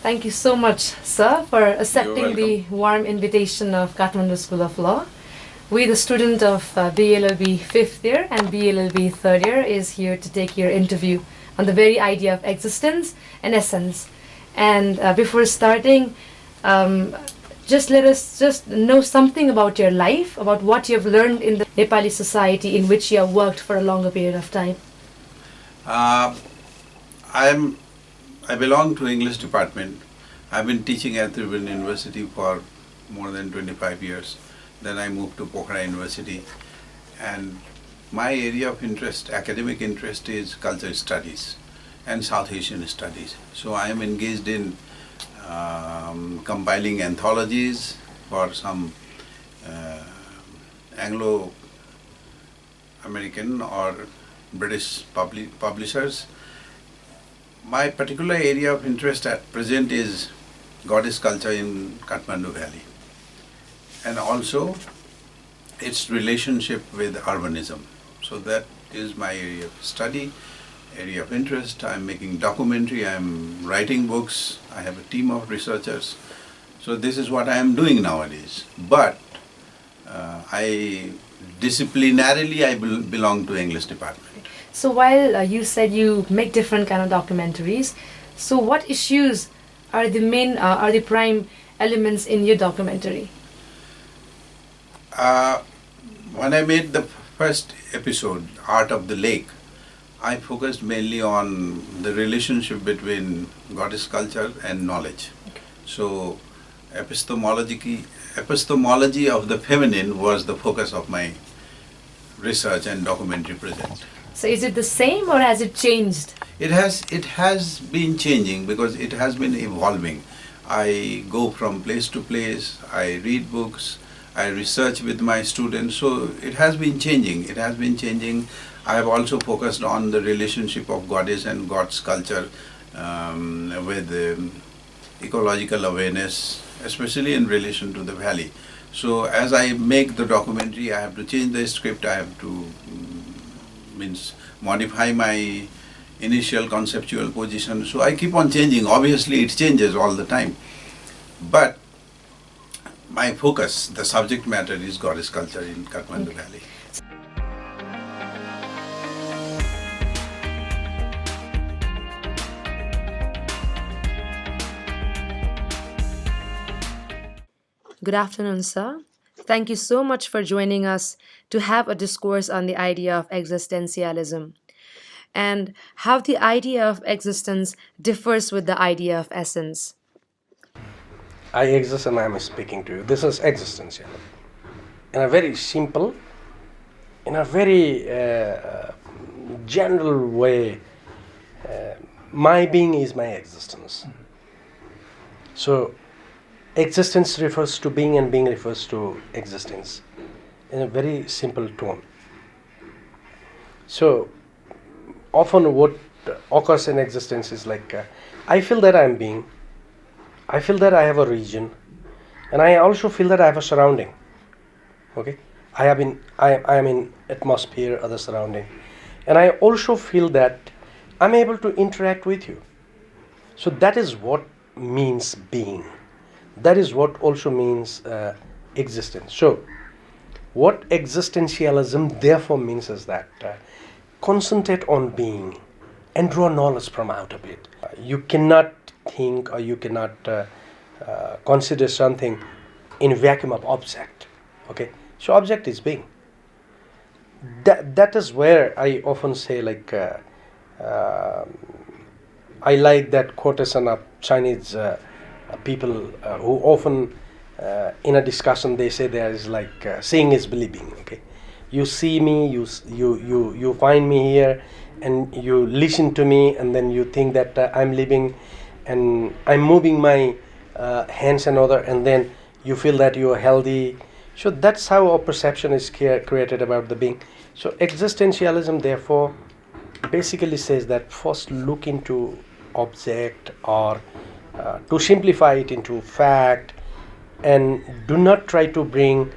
Thank you so much, sir, for accepting the welcome. warm invitation of Kathmandu School of Law. We, the student of BLLB 5th year and BLLB 3rd year, is here to take your interview on the very idea of existence and essence. And before starting, just let us just know something about your life, about what you have learned in the Nepali society in which you have worked for a longer period of time. Uh, I'm I belong to English department. I've been teaching at Tribhuvan University for more than 25 years. Then I moved to Pokhara University, and my area of interest, academic interest, is culture studies and South Asian studies. So I am engaged in compiling anthologies for some Anglo-American or British publishers. My particular area of interest at present is goddess culture in Kathmandu Valley, and also its relationship with urbanism. So that is my area of study, area of interest. I'm making documentary, I'm writing books, I have a team of researchers. So this is what I am doing nowadays. But disciplinarily I belong to English department. So while you said you make different kind of documentaries, so what issues are the main, are the prime elements in your documentary? When I made the first episode, Art of the Lake, I focused mainly on the relationship between goddess culture and knowledge. Okay. So epistemology of the feminine was the focus of my research and documentary project. So is it the same or has it changed? It has been changing because it has been evolving. I go from place to place, I read books, I research with my students, so it has been changing. I have also focused on the relationship of goddess and god's culture with ecological awareness, especially in relation to the valley. So as I make the documentary, I have to change the script, I have to modify my initial conceptual position. So I keep on changing. Obviously it changes all the time. But my focus, the subject matter, is goddess culture in Kathmandu Valley. Good afternoon, sir. Thank you so much for joining us to have a discourse on the idea of existentialism and how the idea of existence differs with the idea of essence. I exist and I am speaking to you. This is existential. In a very simple, in a very general way, my being is my existence. So, existence refers to being and being refers to existence in a very simple tone. So, often what occurs in existence is like, I feel that I am being, I feel that I have a region, and I also feel that I have a surrounding. Okay, I am in atmosphere, other surrounding, and I also feel that I'm able to interact with you. So that is what means being. That is what also means existence. So what existentialism therefore means is that concentrate on being and draw knowledge from out of it. You cannot think or you cannot consider something in vacuum of object. Okay, so object is being. That is where I often say, like, I like that quotation of Chinese people who often in a discussion they say there is like seeing is believing. Okay, you see me, you find me here, and you listen to me, and then you think that I'm living and I'm moving my hands and other, and then you feel that you are healthy. So that's how a perception is created about the being. So existentialism therefore basically says that first look into object, or to simplify it into fact, and do not try to bring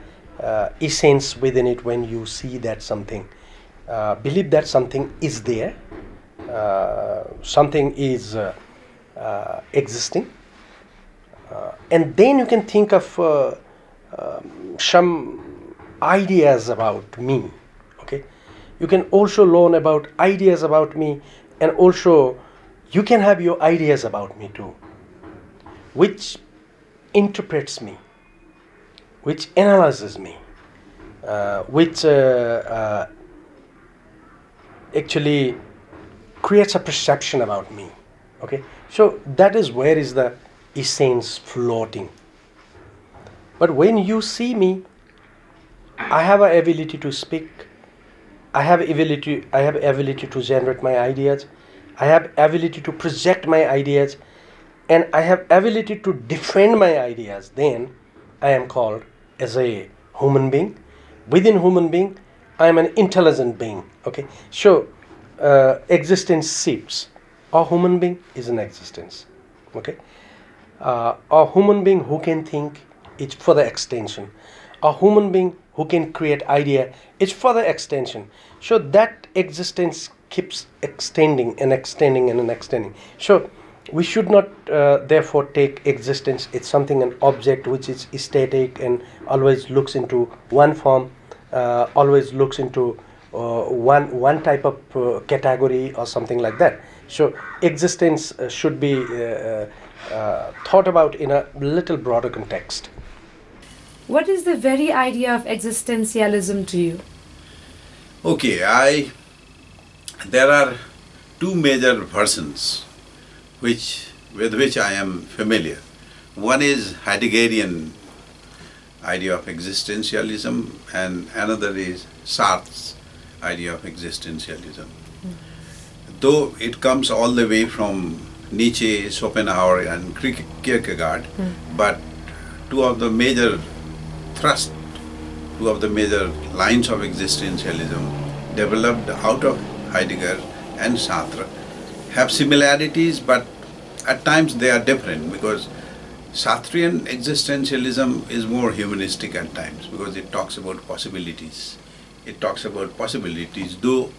essence within it when you see that something. Believe that something is there, something is existing, And then you can think of some ideas about me. Okay, you can also learn about ideas about me, and also you can have your ideas about me too, which interprets me, which analyzes me, which actually creates a perception about me. Okay, so that is where is the essence floating. But when you see me, I have an ability to speak. I have ability to generate my ideas. I have ability to project my ideas, and I have ability to defend my ideas. Then I am called as a human being. Within human being, I am an intelligent being. Okay, so existence shifts. A human being is an existence. Okay, a human being who can think is further extension. A human being who can create idea is further extension. So that existence keeps extending and extending and extending. So we should not therefore take existence, it's something, an object which is static and always looks into one form, always looks into one type of category or something like that. So existence should be thought about in a little broader context. What is the very idea of existentialism to you? Okay, there are two major versions with which I am familiar. One is Heideggerian idea of existentialism, and another is Sartre's idea of existentialism. Though it comes all the way from Nietzsche, Schopenhauer and Kierkegaard, but two of the major lines of existentialism developed out of Heidegger and Sartre have similarities, but at times they are different, because Sartrean existentialism is more humanistic at times, because it talks about possibilities. It talks about possibilities, though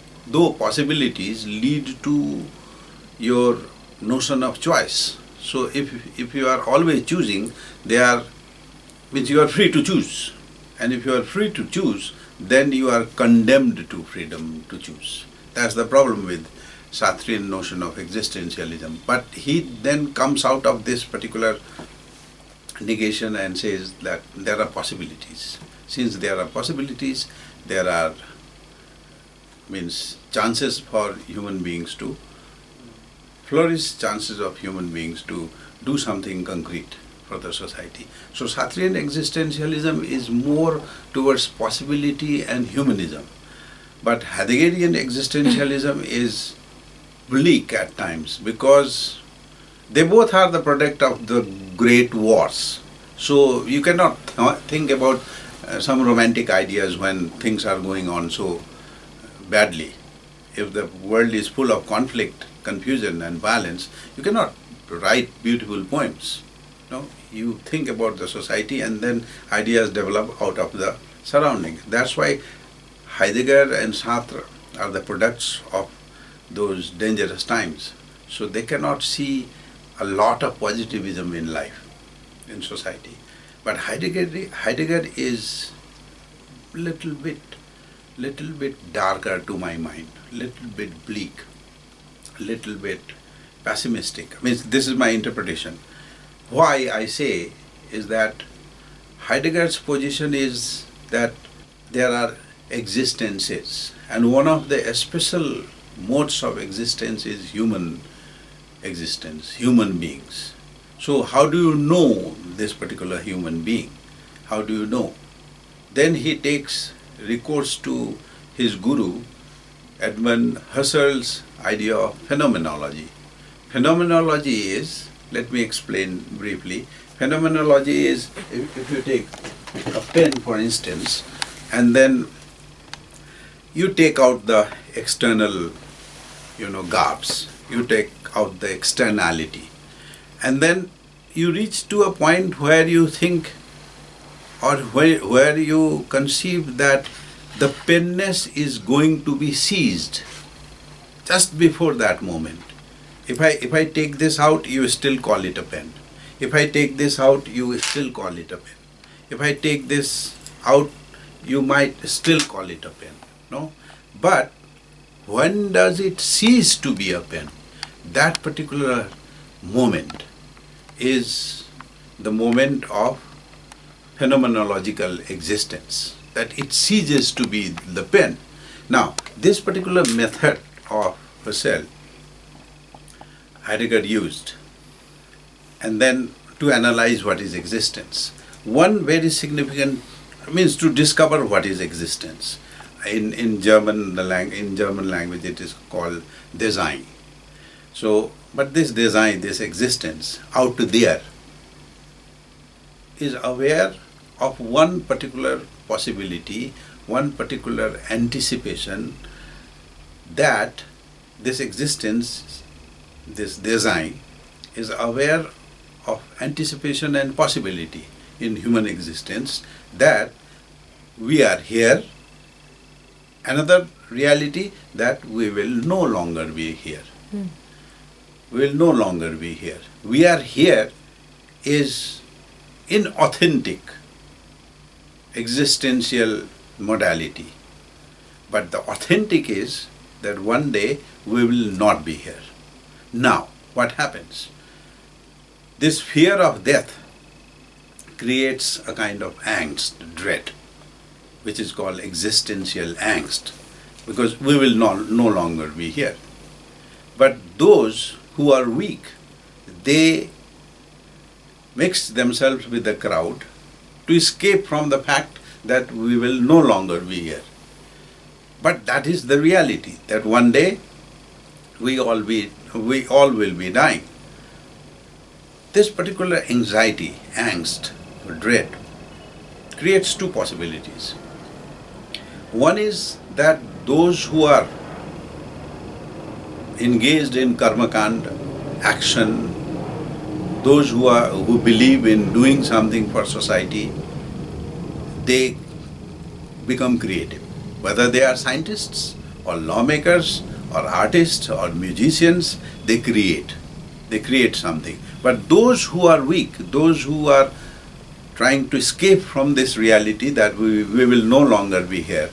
possibilities lead to your notion of choice. So if you are always choosing, means you are free to choose. And if you are free to choose, then you are condemned to freedom to choose. That's the problem with Sartrean notion of existentialism. But he then comes out of this particular negation and says that there are possibilities. Since there are possibilities, there are chances for human beings to flourish, chances of human beings to do something concrete for the society. So Sartrean existentialism is more towards possibility and humanism. But Heideggerian existentialism is bleak at times, because they both are the product of the great wars. So you cannot think about some romantic ideas when things are going on so badly. If the world is full of conflict, confusion and violence, you cannot write beautiful poems. No, you think about the society and then ideas develop out of the surroundings. That's why Heidegger and Sartre are the products of those dangerous times. So they cannot see a lot of positivism in life, in society. But Heidegger is little bit darker to my mind, little bit bleak, little bit pessimistic. This is my interpretation. Why I say is that Heidegger's position is that there are existences, and one of the special modes of existence is human existence, human beings. So how do you know this particular human being? How do you know? Then he takes recourse to his guru, Edmund Husserl's idea of phenomenology. Phenomenology is, let me explain briefly. Phenomenology is, if you take a pen for instance, and then you take out the external, garbs, you take out the externality, and then you reach to a point where you think, or where you conceive that the penness is going to be seized just before that moment. If I take this out, you still call it a pen. If I take this out, you still call it a pen. If I take this out, you might still call it a pen. No? But when does it cease to be a pen? That particular moment is the moment of phenomenological existence, that it ceases to be the pen. Now, this particular method of Husserl, Heidegger used, and then to analyze what is existence. One very significant means to discover what is existence. In German language, it is called Design. So, but this design, this existence out there, is aware of one particular possibility, one particular anticipation, that this existence, this design, is aware of anticipation and possibility in human existence, that we are here. Another reality, that we will no longer be here. We will no longer be here. We are here is inauthentic existential modality. But the authentic is that one day we will not be here. Now, what happens? This fear of death creates a kind of angst, dread, which is called existential angst, because we will no longer be here. But those who are weak, they mix themselves with the crowd to escape from the fact that we will no longer be here. But that is the reality, that one day we all will be dying. This particular anxiety, angst, dread, creates two possibilities. One is that those who are engaged in karma kand, action, those who believe in doing something for society, they become creative. Whether they are scientists or lawmakers or artists or musicians, they create something. But those who are weak, those who are trying to escape from this reality that we will no longer be here,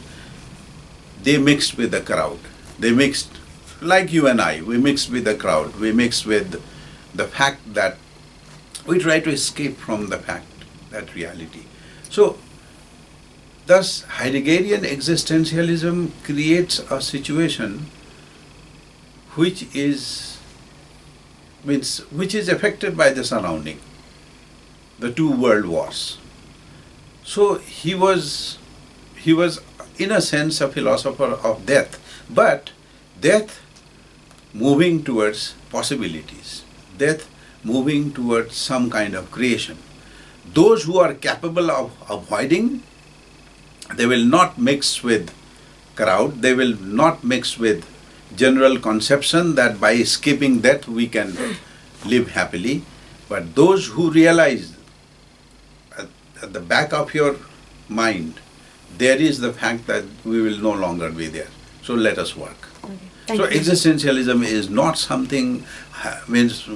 they mixed with the crowd. They mixed, like you and I, we mixed with the crowd. We mixed with the fact that we try to escape from the fact, that reality. So, thus Heideggerian existentialism creates a situation which is affected by the surrounding, the two world wars. So he was in a sense a philosopher of death, but death moving towards possibilities, death moving towards some kind of creation. Those who are capable of avoiding, they will not mix with crowd, they will not mix with general conception that by escaping death we can live happily. But those who realize at the back of your mind, there is the fact that we will no longer be there. So let us work. Okay. So existentialism is not something,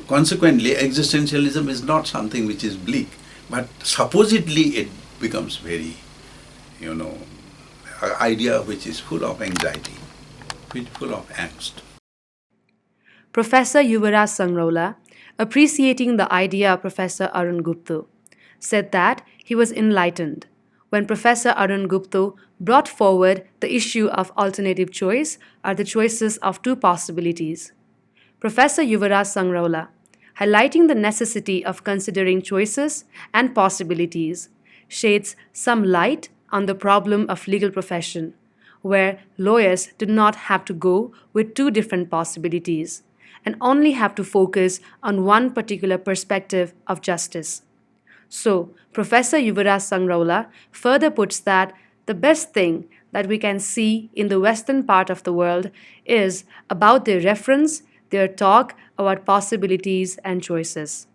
consequently existentialism is not something which is bleak, but supposedly it becomes very, an idea which is full of anxiety, which is full of angst. Professor Yuvaraj Sangraula, appreciating the idea of Professor Arun Gupta, said that he was enlightened when Professor Arun Gupta brought forward the issue of alternative choice or the choices of two possibilities. Professor Yuvaraj Sangraula, highlighting the necessity of considering choices and possibilities, sheds some light on the problem of legal profession, where lawyers do not have to go with two different possibilities and only have to focus on one particular perspective of justice. So, Professor Yuvaraj Sangraula further puts that the best thing that we can see in the Western part of the world is about their reference, their talk about possibilities and choices.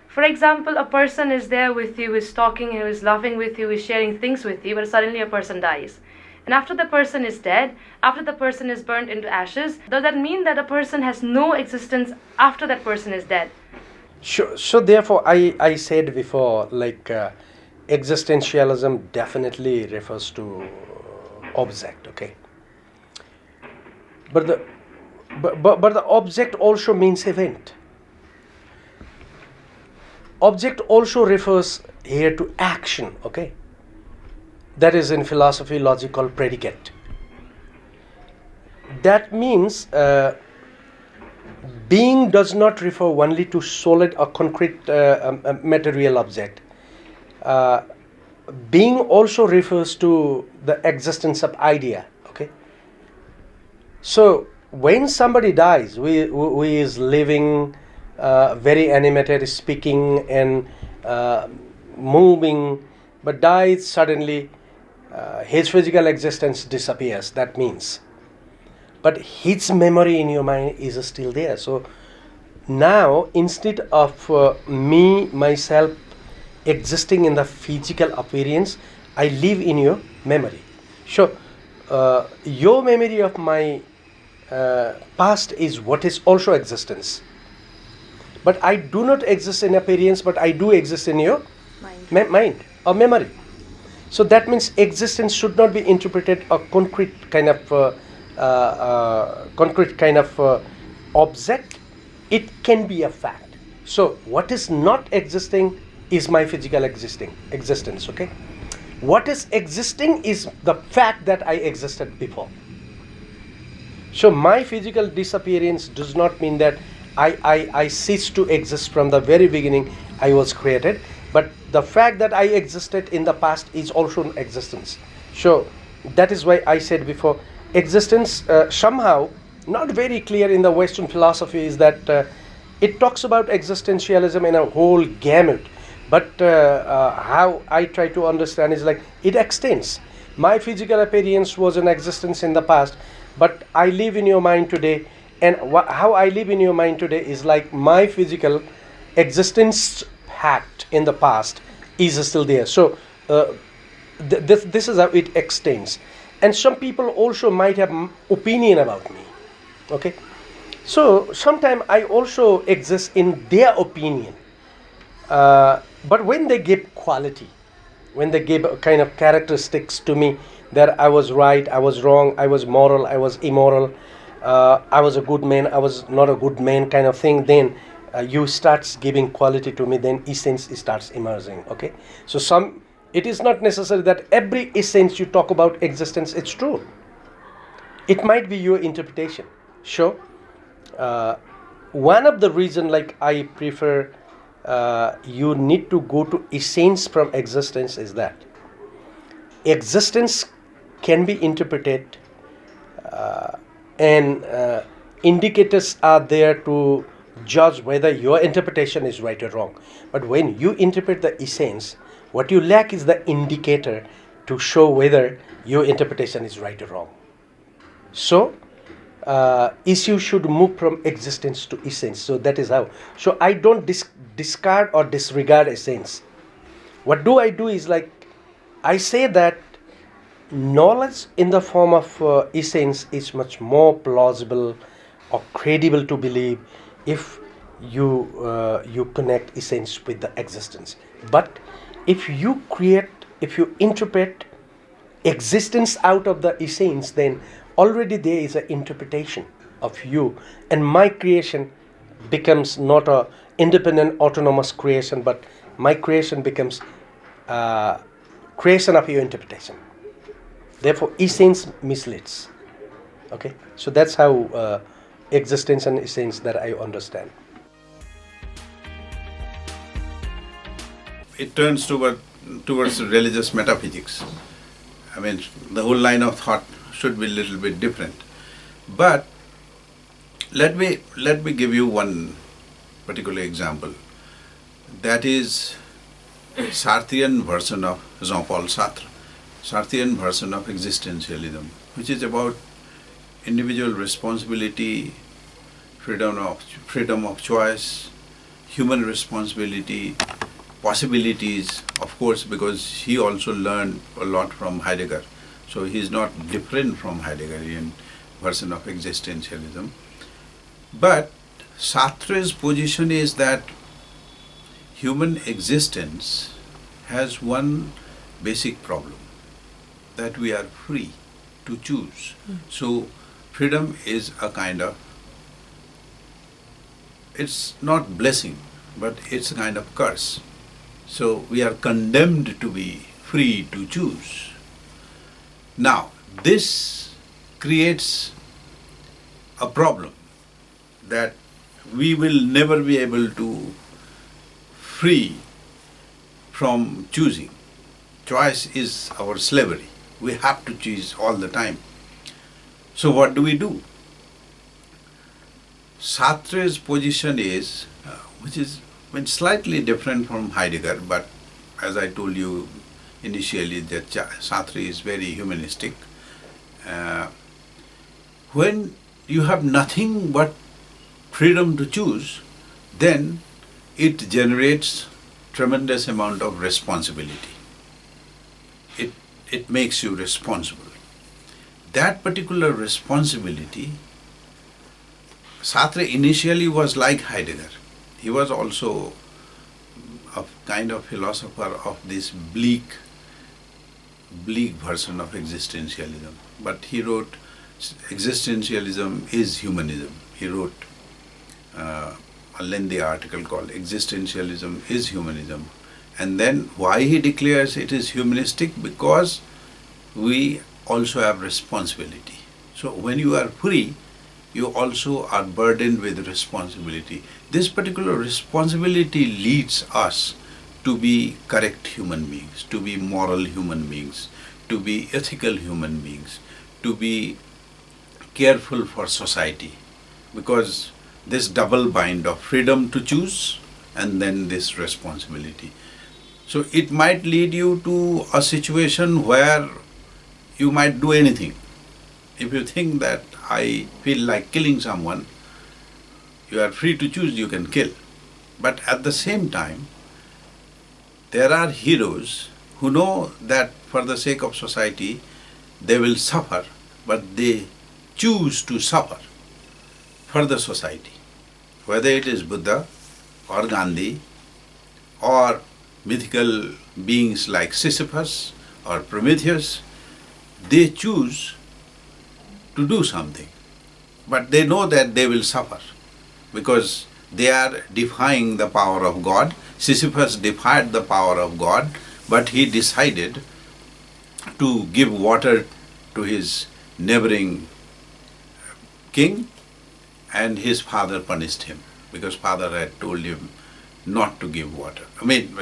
For example, a person is there with you, is talking, who is laughing with you, is sharing things with you, but suddenly a person dies. And after the person is dead, after the person is burnt into ashes, does that mean that a person has no existence after that person is dead? Sure. So therefore, I said before, like existentialism definitely refers to object, okay? But the object also means event. Object also refers here to action, okay? That is in philosophy logical predicate. That means being does not refer only to solid or concrete material object. Being also refers to the existence of idea, okay? So when somebody dies, who is living, very animated, speaking and moving, but dies suddenly, his physical existence disappears. That means, but his memory in your mind is still there. So now, instead of myself existing in the physical appearance, I live in your memory. Sure, your memory of my past is what is also existence. But I do not exist in appearance, but I do exist in your mind or memory. So that means existence should not be interpreted a concrete kind of object. It can be a fact. So what is not existing is my physical existence, okay? What is existing is the fact that I existed before. So my physical disappearance does not mean that I cease to exist from the very beginning I was created, but the fact that I existed in the past is also an existence. So that is why I said before, existence somehow not very clear in the Western philosophy is that it talks about existentialism in a whole gamut, but how I try to understand is like it extends. My physical appearance was an existence in the past, but I live in your mind today, and how I live in your mind today is like my physical existence fact in the past is still there. So this is how it extends. And some people also might have opinion about me, okay? So sometimes I also exist in their opinion, but when they give quality, when they give kind of characteristics to me that I was right, I was wrong, I was moral, I was immoral, I was a good man, I was not a good man kind of thing, then you starts giving quality to me, then essence starts emerging, okay? So it is not necessary that every essence you talk about existence, it's true. It might be your interpretation. Sure. One of the reason like I prefer you need to go to essence from existence is that existence can be interpreted and indicators are there to judge whether your interpretation is right or wrong. But when you interpret the essence, what you lack is the indicator to show whether your interpretation is right or wrong. So issue should move from existence to essence. So that is how. So I don't discard or disregard essence. What do I do is like I say that knowledge in the form of essence is much more plausible or credible to believe if you connect essence with the existence. But if you interpret existence out of the essence, then already there is an interpretation of you, and my creation becomes not a independent autonomous creation, but my creation becomes creation of your interpretation. Therefore essence misleads. Okay, so that's how existence and essence that I understand. It turns towards religious metaphysics. I mean, the whole line of thought should be a little bit different. But let me give you one particular example. That is Sartrean version of Jean-Paul Sartre, Sartrean version of existentialism, which is about individual responsibility, freedom of choice, human responsibility, possibilities, of course, because he also learned a lot from Heidegger So he is not different from Heideggerian version of existentialism. But Sartre's position is that human existence has one basic problem, that we are free to choose. So freedom is a kind of, it's not blessing, but it's a kind of curse. So we are condemned to be free to choose. Now, this creates a problem that we will never be able to free from choosing. Choice is our slavery. We have to choose all the time. So what do? Sartre's position is, which is slightly different from Heidegger, but as I told you initially, that Sartre is very humanistic. When you have nothing but freedom to choose, then it generates tremendous amount of responsibility. It makes you responsible. That particular responsibility, Sartre initially was like Heidegger. He was also a kind of philosopher of this bleak version of existentialism. But he wrote, Existentialism is Humanism. He wrote a lengthy article called Existentialism is Humanism. And then why he declares it is humanistic? Because we also have responsibility. So when you are free, you also are burdened with responsibility. This particular responsibility leads us to be correct human beings, to be moral human beings, to be ethical human beings, to be careful for society. Because this double bind of freedom to choose and then this responsibility. So it might lead you to a situation where you might do anything. If you think that I feel like killing someone, you are free to choose, you can kill. But at the same time, there are heroes who know that for the sake of society, they will suffer, but they choose to suffer for the society. Whether it is Buddha or Gandhi or mythical beings like Sisyphus or Prometheus, they choose to do something, but they know that they will suffer because they are defying the power of God. Sisyphus defied the power of God, but he decided to give water to his neighboring king, and his father punished him because father had told him not to give water.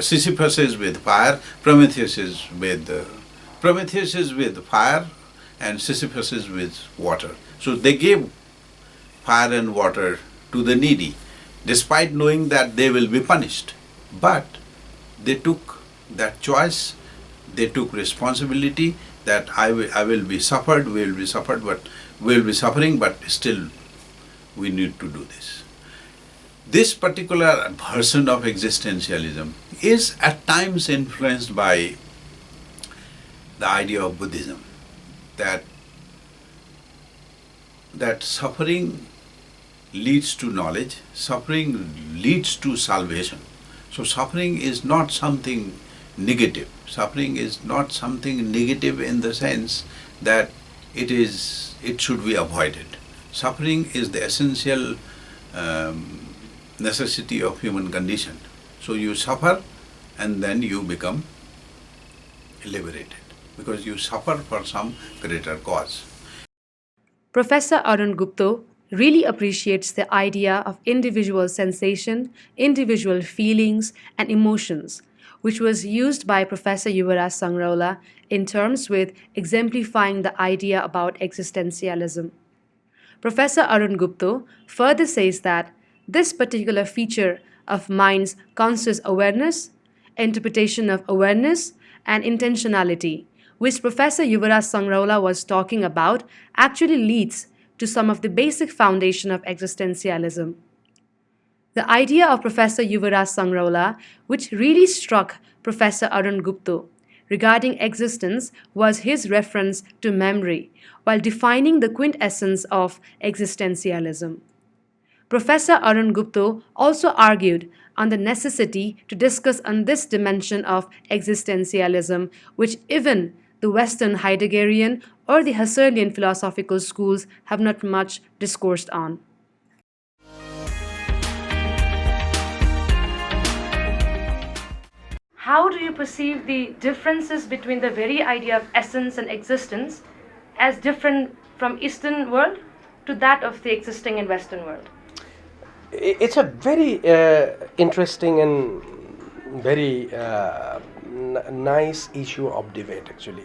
Sisyphus is with fire, Prometheus is with fire, and Sisyphus is with water. So they gave fire and water to the needy, despite knowing that they will be punished. But they took that choice, they took responsibility that I will be suffered, we will be suffering, but still we need to do this. This particular version of existentialism is at times influenced by the idea of Buddhism, that suffering leads to knowledge, suffering leads to salvation. So suffering is not something negative. Suffering is not something negative in the sense that it should be avoided. Suffering is the essential necessity of human condition. So you suffer and then you become liberated because you suffer for some greater cause. Professor Arun Gupta really appreciates the idea of individual sensation, individual feelings, and emotions, which was used by Professor Yuvaraj Sangraula in terms with exemplifying the idea about existentialism. Professor Arun Gupta further says that this particular feature of mind's conscious awareness, interpretation of awareness, and intentionality, which Professor Yuvaraj Sangraula was talking about, actually leads to some of the basic foundation of existentialism. The idea of Professor Yuvaraj Sangraula, which really struck Professor Arun Gupta, regarding existence was his reference to memory, while defining the quintessence of existentialism. Professor Arun Gupta also argued on the necessity to discuss on this dimension of existentialism, which even the Western Heideggerian or the Husserlian philosophical schools have not much discoursed on. How do you perceive the differences between the very idea of essence and existence as different from Eastern world to that of the existing in Western world? It's a very interesting and very nice issue of debate, actually.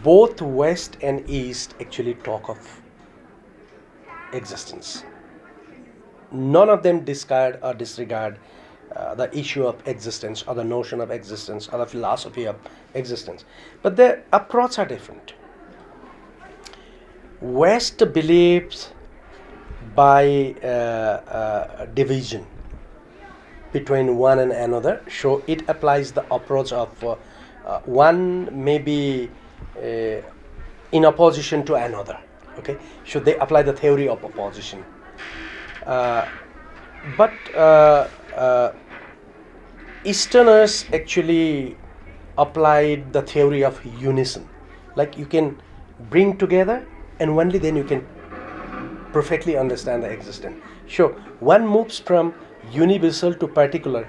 Both West and East actually talk of existence. None of them discard or disregard the issue of existence or the notion of existence or the philosophy of existence. But their approaches are different. West believes by division between one and another, so it applies the approach of one may be in opposition to another. Okay, so they apply the theory of opposition. But Easterners actually applied the theory of unison. Like you can bring together and only then you can perfectly understand the existence. Sure, one moves from universal to particular,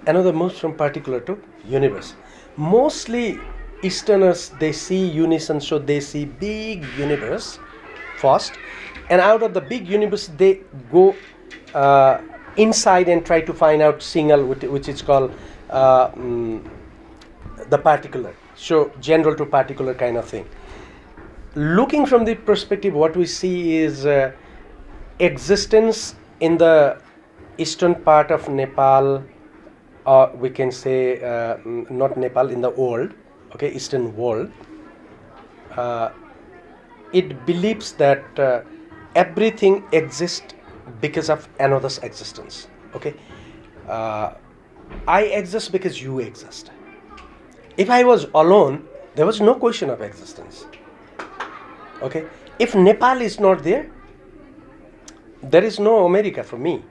another moves from particular to universe. Mostly Easterners, they see unison, so they see big universe first, and out of the big universe they go inside and try to find out single, which is called the particular, so general to particular kind of thing. Looking from the perspective, what we see is existence in the eastern part of Nepal, or we can say not Nepal, in the world, okay, eastern world. It believes that everything exists because of another's existence. Okay, I exist because you exist. If I was alone, there was no question of existence. Okay, if Nepal is not there, there is no America for me.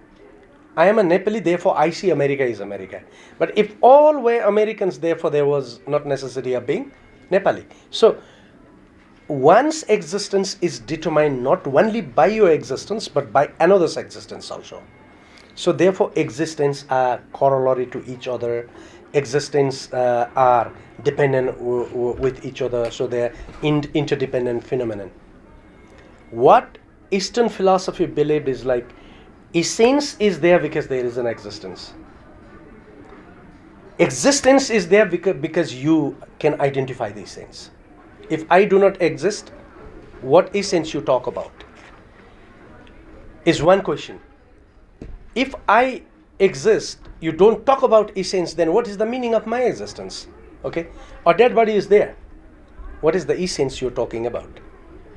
I am a Nepali, therefore I see America is America. But if all were Americans, therefore there was not necessity of being Nepali. So one's existence is determined not only by your existence but by another's existence also. So therefore existence are corollary to each other. Existence are dependent with each other, so they are interdependent phenomenon. What Eastern philosophy believed is like essence is there because there is an existence. Existence is there because you can identify the essence. If I do not exist, what essence you talk about is one question. If I exist, you don't talk about essence, then what is the meaning of my existence? Okay, a dead body is there. What is the essence you're talking about?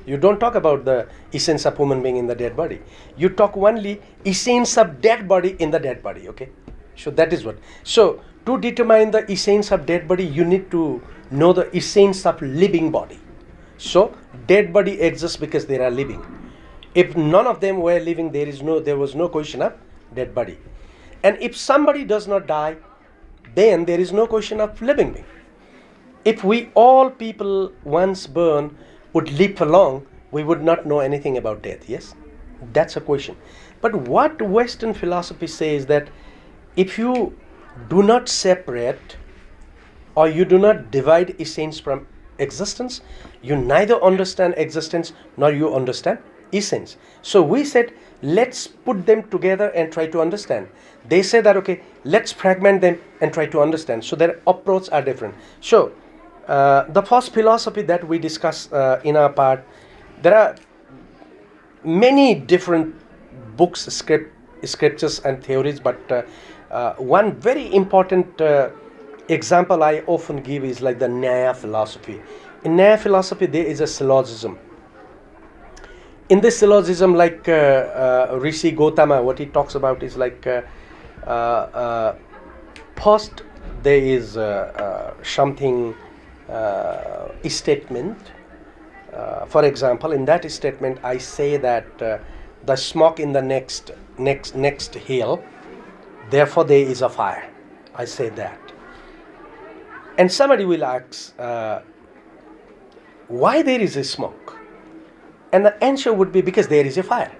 You don't talk about the essence of human being in the dead body. You talk only essence of dead body in the dead body. Okay, so that is what. So to determine the essence of dead body, you need to know the essence of living body. So dead body exists because they are living. If none of them were living, there was no question of dead body. And if somebody does not die, then there is no question of living being. If we all people once born would live for long, we would not know anything about death. Yes, that's a question. But what Western philosophy says that if you do not separate or you do not divide essence from existence, you neither understand existence nor you understand essence. So we said, let's put them together and try to understand. They say that, okay, let's fragment them and try to understand. So their approaches are different. So the first philosophy that we discuss in our part, there are many different books, scriptures and theories, but one very important example I often give is like the Nyaya philosophy. In Nyaya philosophy, there is a syllogism. In this syllogism, like Rishi Gautama, what he talks about is like first there is something statement. For example, in that statement, I say that the smoke in the next hill, therefore there is a fire. I say that, and somebody will ask, why there is a smoke? And the answer would be because there is a fire.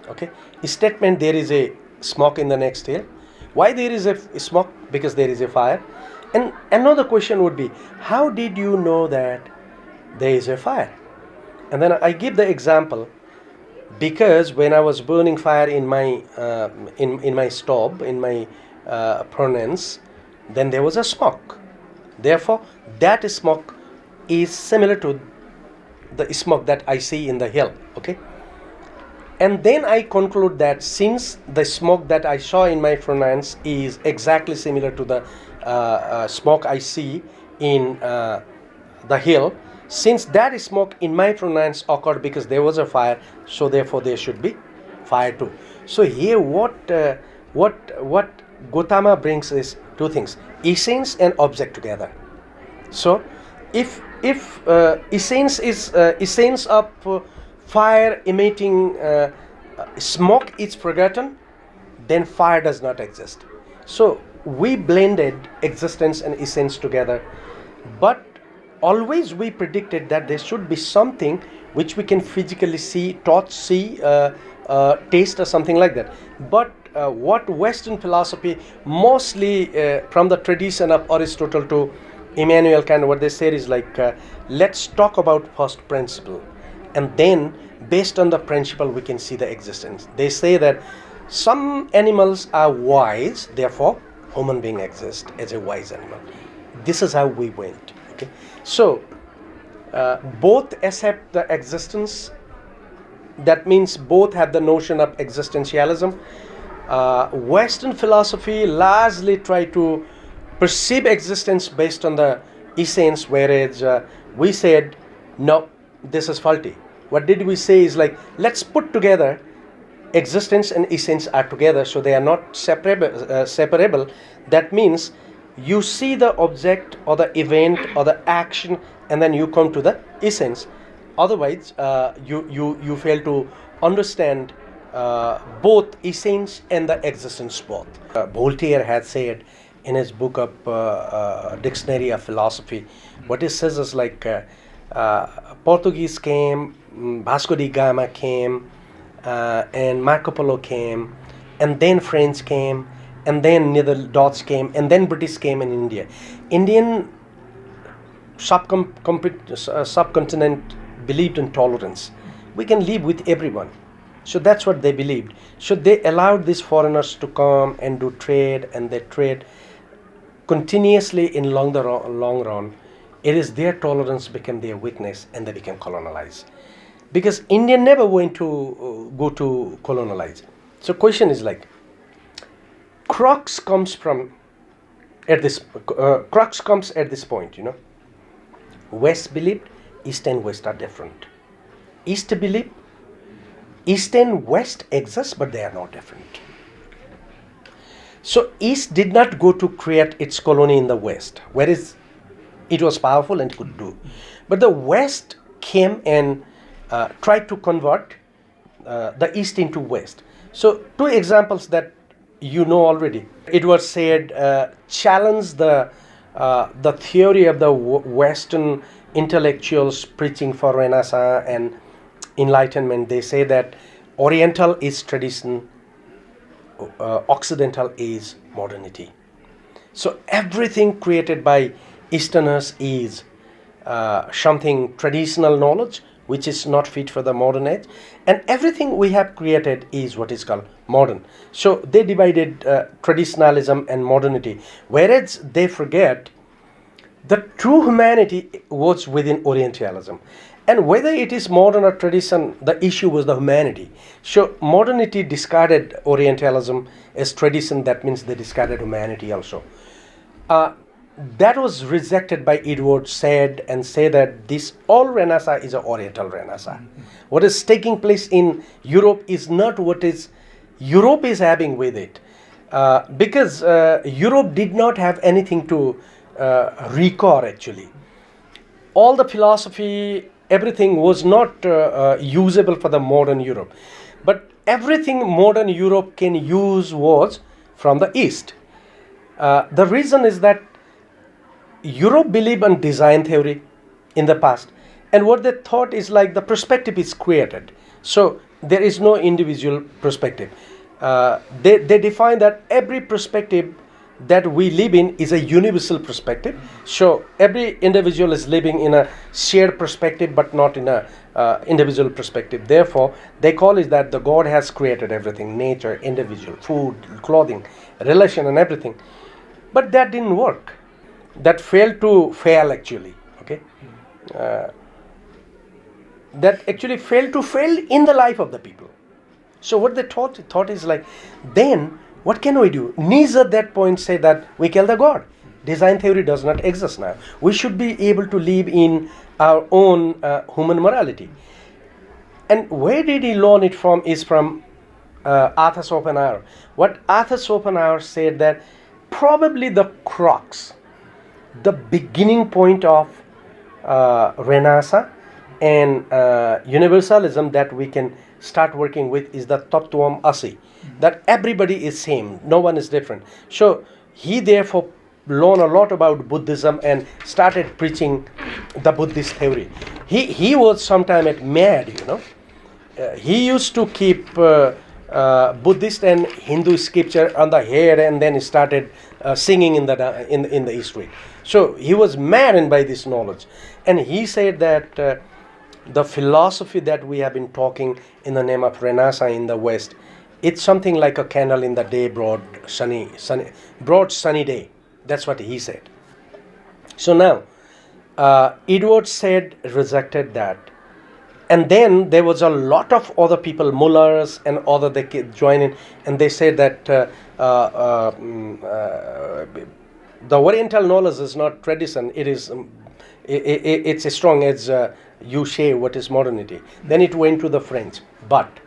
Okay, statement, there is a smoke in the next hill. Why there is a smoke? Because there is a fire. And another question would be, how did you know that there is a fire? And then I give the example, because when I was burning fire in my in my stove, in my furnace, then there was a smoke. Therefore, that smoke is similar to the smoke that I see in the hill. Okay. And then I conclude that since the smoke that I saw in my furnace is exactly similar to the smoke I see in the hill, since that smoke in my furnace occurred because there was a fire, so therefore there should be fire too. So here what Gautama brings is two things: essence and object together. So if essence is essence of fire emitting smoke is forgotten, then fire does not exist. So we blended existence and essence together, but always we predicted that there should be something which we can physically see, touch, see, taste, or something like that. But what Western philosophy, mostly from the tradition of Aristotle to Immanuel Kant, what they say is like, let's talk about first principle, and then based on the principle we can see the existence. They say that some animals are wise, therefore human being exists as a wise animal. This is how we went. Okay, so both accept the existence. That means both have the notion of existentialism. Western philosophy largely try to perceive existence based on the essence, whereas we said no, this is faulty. What did we say is like, let's put together existence and essence are together, so they are not separable. That means you see the object or the event or the action, and then you come to the essence. Otherwise, you fail to understand both essence and the existence both. Voltaire had said in his book of Dictionary of Philosophy, what he says is like, Portuguese came, Vasco da Gama came, and Marco Polo came, and then French came, and then Dutch came, and then British came in India. Indian subcontinent believed in tolerance. We can live with everyone. So that's what they believed. So they allowed these foreigners to come and do trade, and they trade continuously in long run. It is their tolerance became their weakness, and they became colonized. Because India never went to go to colonize. So question is like, crux comes at this point, West believed East and West are different. East believed East and West exist, but they are not different. So East did not go to create its colony in the West, whereas it was powerful and could do. But the West came and tried to convert the East into West. So two examples that you know already. It was said, challenge the theory of the Western intellectuals preaching for Renaissance and Enlightenment. They say that Oriental is tradition, Occidental is modernity. So everything created by Easterners is something traditional knowledge, which is not fit for the modern age, and everything we have created is what is called modern. So they divided traditionalism and modernity, whereas they forget the true humanity was within Orientalism. And whether it is modern or tradition, the issue was the humanity. So modernity discarded Orientalism as tradition. That means they discarded humanity also. That was rejected by Edward Said, and say that this all Renaissance is an Oriental Renaissance. Mm-hmm. What is taking place in Europe is not what is Europe is having with it. because Europe did not have anything to record actually. All the philosophy, everything was not usable for the modern Europe. But everything modern Europe can use was from the East. The reason is that Europe believed in design theory in the past. And what they thought is like the perspective is created. So there is no individual perspective. They define that every perspective that we live in is a universal perspective. So every individual is living in a shared perspective but not in a individual perspective. Therefore, they call it that the God has created everything, nature, individual, food, clothing, relation and everything. But that didn't work. That failed actually. Okay. That actually failed in the life of the people. So what they thought is like, then what can we do? Nietzsche at that point said that we kill the God. Design theory does not exist now. We should be able to live in our own human morality. And where did he learn it from is from Arthur Schopenhauer. What Arthur Schopenhauer said that probably the crux, the beginning point of Renaissance and universalism that we can start working with is the Tattvam Asi, that everybody is same, no one is different. So he therefore learned a lot about Buddhism and started preaching the Buddhist theory. He was sometime mad, you know. He used to keep Buddhist and Hindu scripture on the head and then he started singing in the street. So he was maddened by this knowledge. And he said that the philosophy that we have been talking in the name of Renaissance in the West, it's something like a candle in the day, broad sunny day. That's what he said. So now, Edward said, rejected that. And then there was a lot of other people, mullahs and other, they join in, and they said that the Oriental knowledge is not tradition, it is it's as strong as you share what is modernity. Then it went to the French. But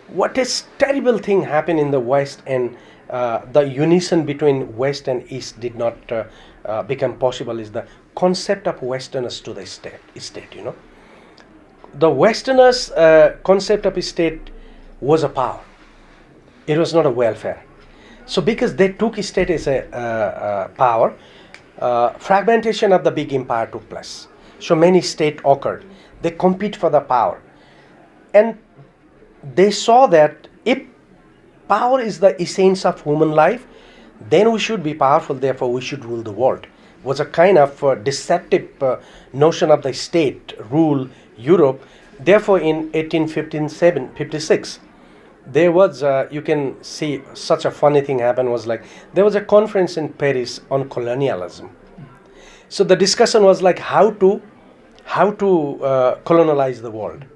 what is terrible thing happened in the West, and the unison between West and East did not become possible, is the concept of Westerners to the state, you know. The Westerners' concept of state was a power. It was not a welfare. So because they took state as a power, fragmentation of the big empire took place. So many states occurred. They compete for the power. And they saw that if power is the essence of human life, then we should be powerful, therefore we should rule the world. It was a kind of deceptive notion of the state rule Europe. Therefore in 1856, there was, you can see such a funny thing happen, was like, there was a conference in Paris on colonialism. So the discussion was like how to colonize the world.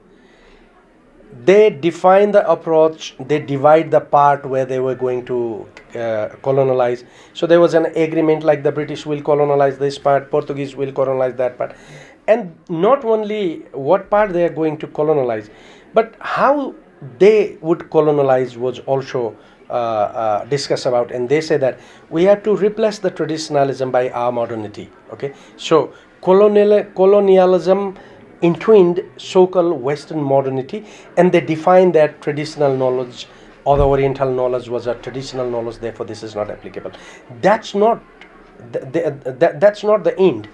They define the approach, they divide the part where they were going to colonize. So there was an agreement like the British will colonize this part, Portuguese will colonize that part. And not only what part they are going to colonize, but how they would colonize was also discussed about. And they say that we have to replace the traditionalism by our modernity. Okay, so colonialism entwined so-called Western modernity, and they define that traditional knowledge or the Oriental knowledge was a traditional knowledge, therefore this is not applicable. That's not the end.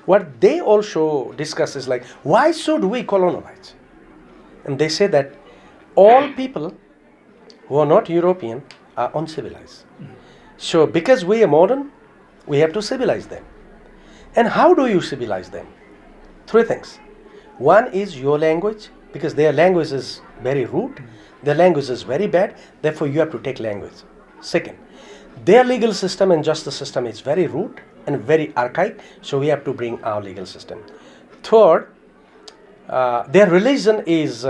What they also discuss is like, why should we colonize? And they say that all people who are not European are uncivilized. So because we are modern, we have to civilize them. And how do you civilize them? Three things. One is your language, because their language is very rude, their language is very bad, therefore you have to take language. Second, their legal system and justice system is very rude and very archaic, so we have to bring our legal system. Third, their religion is,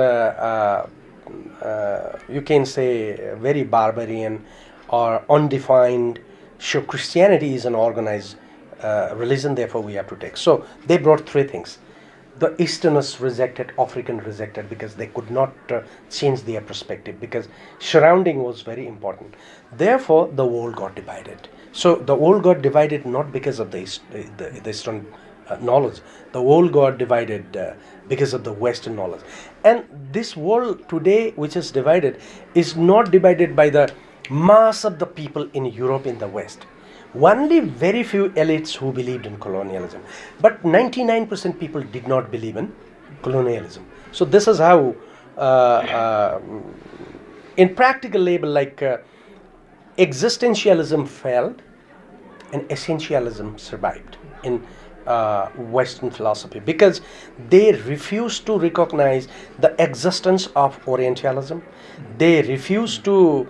you can say, very barbarian or undefined. So Christianity is an organized religion, therefore we have to take. So they brought three things. the Easterners rejected, African rejected, because they could not change their perspective, because surrounding was very important. Therefore, the world got divided. So the world got divided not because of the Eastern knowledge. The world got divided because of the Western knowledge. And this world today, which is divided, is not divided by the mass of the people in Europe, in the West. Only very few elites who believed in colonialism, but 99% people did not believe in colonialism. So this is how, in practical level, like existentialism failed and essentialism survived in Western philosophy, because they refused to recognize the existence of Orientalism. They refused to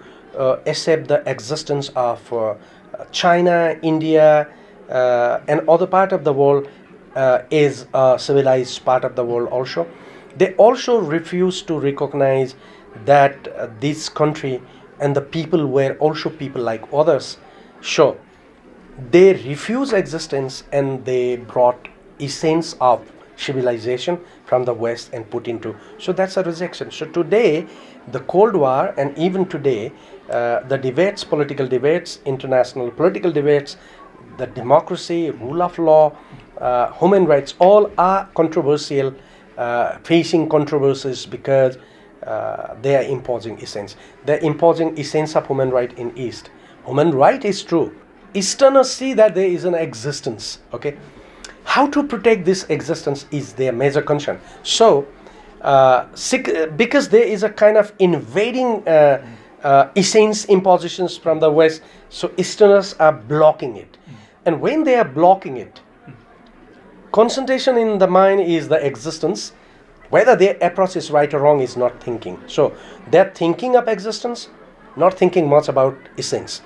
accept the existence of China, India, and other part of the world is a civilized part of the world also. They also refuse to recognize that this country and the people were also people like others. So they refuse existence, and they brought essence of civilization from the West and put into. So that's a rejection. So today, the Cold War, and even today, the debates, political debates, international political debates, the democracy, rule of law, human rights, all are controversial, facing controversies, because they are imposing essence. They are imposing essence of human right in East. Human right is true. Easterners see that there is an existence. Okay, how to protect this existence is their major concern. So, because there is a kind of invading essence impositions from the West, so Easterners are blocking it. And when they are blocking it, concentration in the mind is the existence. Whether their approach is right or wrong is not thinking. So they're thinking of existence, not thinking much about essence.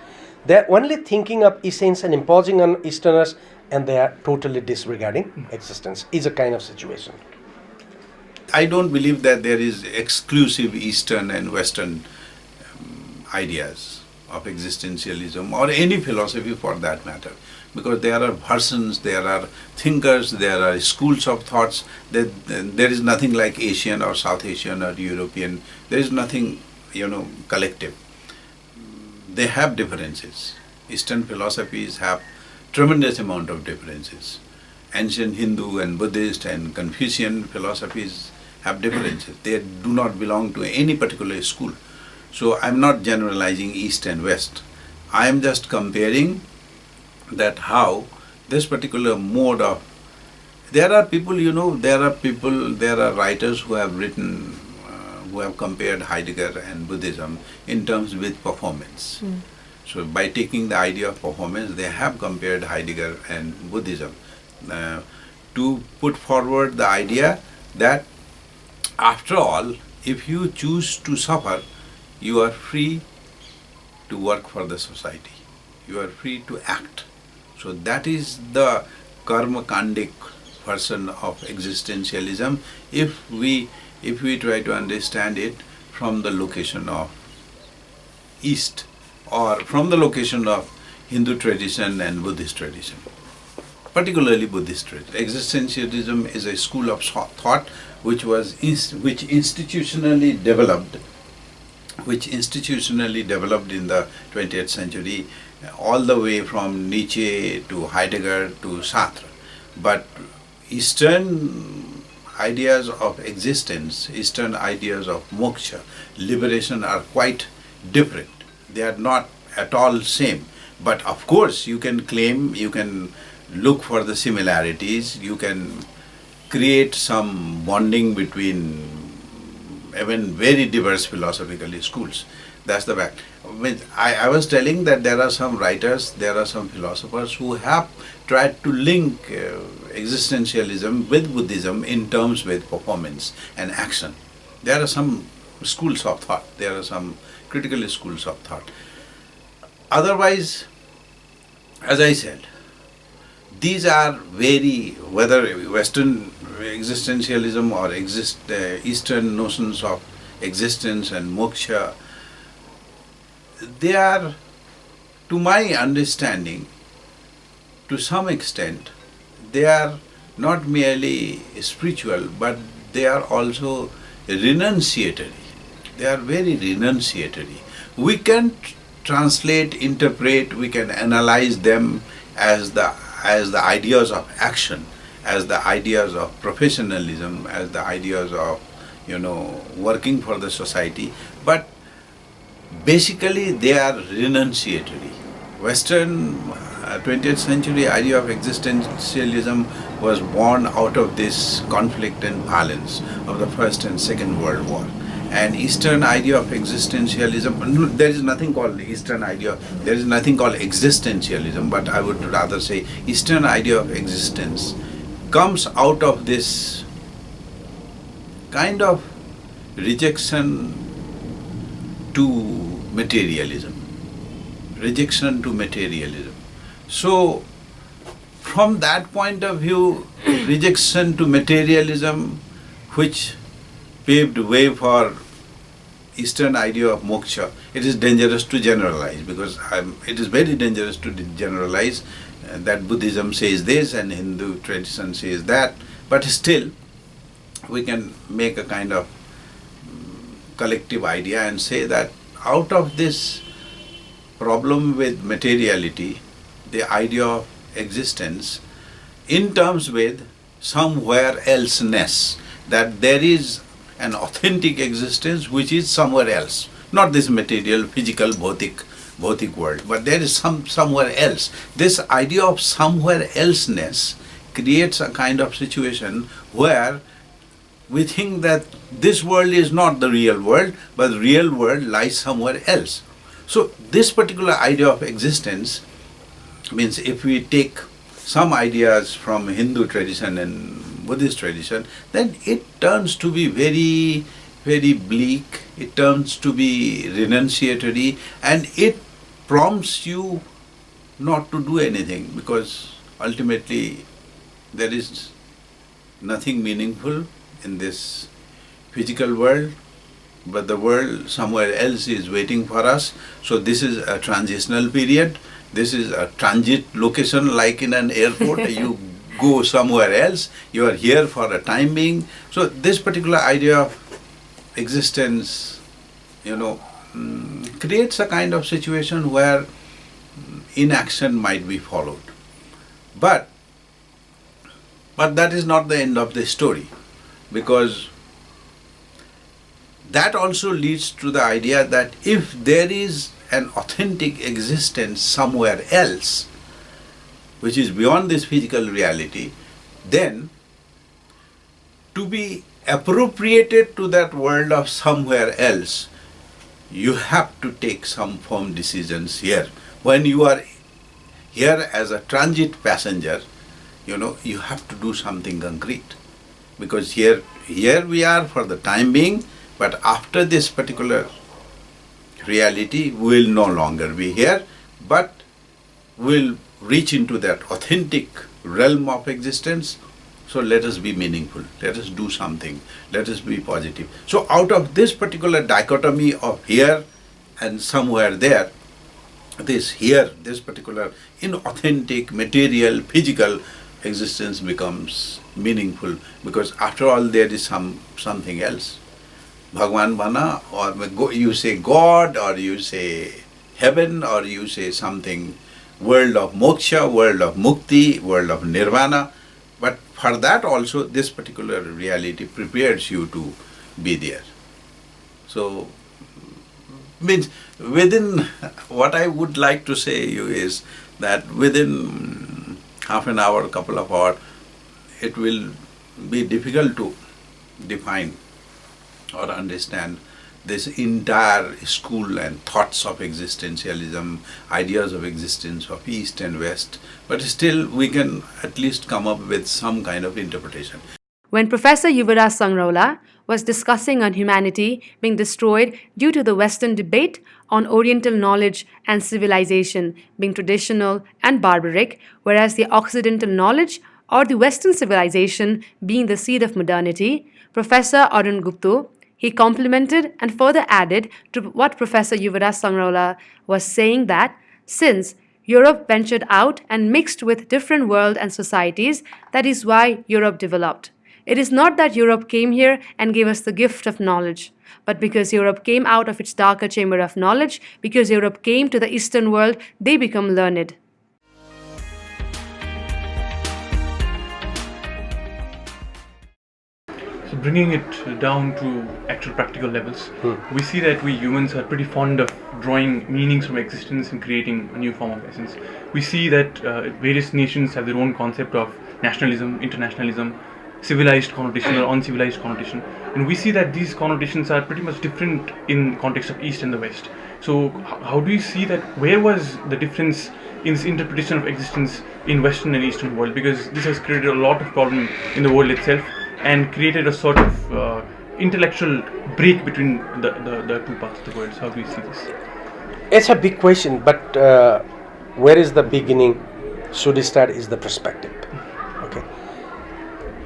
They're only thinking of essence and imposing on Easterners, and they are totally disregarding existence. Is a kind of situation. I don't believe that there is exclusive Eastern and Western ideas of existentialism, or any philosophy for that matter, because there are persons, there are thinkers, there are schools of thoughts. There is nothing like Asian or South Asian or European. There is nothing, collective. They have differences. Eastern philosophies have tremendous amount of differences. Ancient Hindu and Buddhist and Confucian philosophies have differences. They do not belong to any particular school. So I'm not generalizing East and West. I'm just comparing that how this particular mode of, there are writers who have written, who have compared Heidegger and Buddhism in terms with performance. So by taking the idea of performance, they have compared Heidegger and Buddhism to put forward the idea that after all, if you choose to suffer, you are free to work for the society. You are free to act. So that is the karma-kandic version of existentialism, if we try to understand it from the location of East, or from the location of Hindu tradition and Buddhist tradition, particularly Buddhist tradition. Existentialism is a school of thought which institutionally developed in the 20th century, all the way from Nietzsche to Heidegger to Sartre. But Eastern ideas of existence, Eastern ideas of moksha, liberation, are quite different. They are not at all same. But of course, you can claim, you can look for the similarities, you can create some bonding between even very diverse philosophical schools. That's the fact. I was telling that there are some writers, there are some philosophers who have tried to link existentialism with Buddhism in terms with performance and action. There are some schools of thought, there are some critical schools of thought. Otherwise, as I said, these are very, whether Western existentialism or Eastern notions of existence and moksha, they are, to my understanding, to some extent, they are not merely spiritual, but they are also renunciatory. They are very renunciatory. We can translate, interpret, we can analyze them as the ideas of action, as the ideas of professionalism, as the ideas of working for the society, but basically they are renunciatory. Western 20th century idea of existentialism was born out of this conflict and violence of the First and Second World War. And Eastern idea of existentialism, there is nothing called Eastern idea, there is nothing called existentialism, but I would rather say Eastern idea of existence comes out of this kind of rejection to materialism. Rejection to materialism. So, from that point of view, rejection to materialism, which paved way for Eastern idea of moksha, it is dangerous to generalize, because it is very dangerous to generalize that Buddhism says this and Hindu tradition says that, but still we can make a kind of collective idea and say that out of this problem with materiality, the idea of existence, in terms with somewhere elseness, that there is an authentic existence which is somewhere else, not this material, physical, bhotik world, but there is somewhere else. This idea of somewhere elseness creates a kind of situation where we think that this world is not the real world, but the real world lies somewhere else. So this particular idea of existence means, if we take some ideas from Hindu tradition and Buddhist tradition, then it turns to be very, very bleak, it turns to be renunciatory, and it prompts you not to do anything, because ultimately there is nothing meaningful in this physical world, but the world somewhere else is waiting for us. So this is a transitional period. This is a transit location, like in an airport. You go somewhere else. You are here for a time being. So this particular idea of existence, creates a kind of situation where inaction might be followed. But that is not the end of the story, because that also leads to the idea that if there is an authentic existence somewhere else, which is beyond this physical reality, then to be appropriated to that world of somewhere else, you have to take some firm decisions here. When you are here as a transit passenger, you have to do something concrete. Because here we are for the time being, but after this particular reality, we will no longer be here, but we'll reach into that authentic realm of existence. So let us be meaningful, let us do something, let us be positive. So out of this particular dichotomy of here and somewhere there, this particular inauthentic, material, physical existence becomes meaningful, because after all there is something else. Bhagwan Bana, or you say God, or you say heaven, or you say something, world of moksha, world of mukti, world of nirvana. But for that also, this particular reality prepares you to be there. So, means within, what I would like to say you is that within half an hour, couple of hours, it will be difficult to define or understand this entire school and thoughts of existentialism, ideas of existence of East and West, but still we can at least come up with some kind of interpretation. When Professor Yuvraj Sangraula was discussing on humanity being destroyed due to the Western debate on Oriental knowledge and civilization being traditional and barbaric, whereas the Occidental knowledge or the Western civilization being the seed of modernity, Professor Arun Gupta, he complemented and further added to what Professor Yuvraj Sangraula was saying, that since Europe ventured out and mixed with different world and societies. That is why Europe developed. It is not that Europe came here and gave us the gift of knowledge, but because Europe came out of its darker chamber of knowledge, because Europe came to the Eastern world, they become learned. So bringing it down to actual practical levels, we see that we humans are pretty fond of drawing meanings from existence and creating a new form of essence. We see that various nations have their own concept of nationalism, internationalism, civilized connotation or uncivilized connotation, and we see that these connotations are pretty much different in context of East and the West. So how do you see that? Where was the difference in this interpretation of existence in Western and Eastern world? Because this has created a lot of problem in the world itself and created a sort of intellectual break between the two parts of the world. So how do you see this? It's a big question, but where is the beginning? Should start is the perspective. Okay.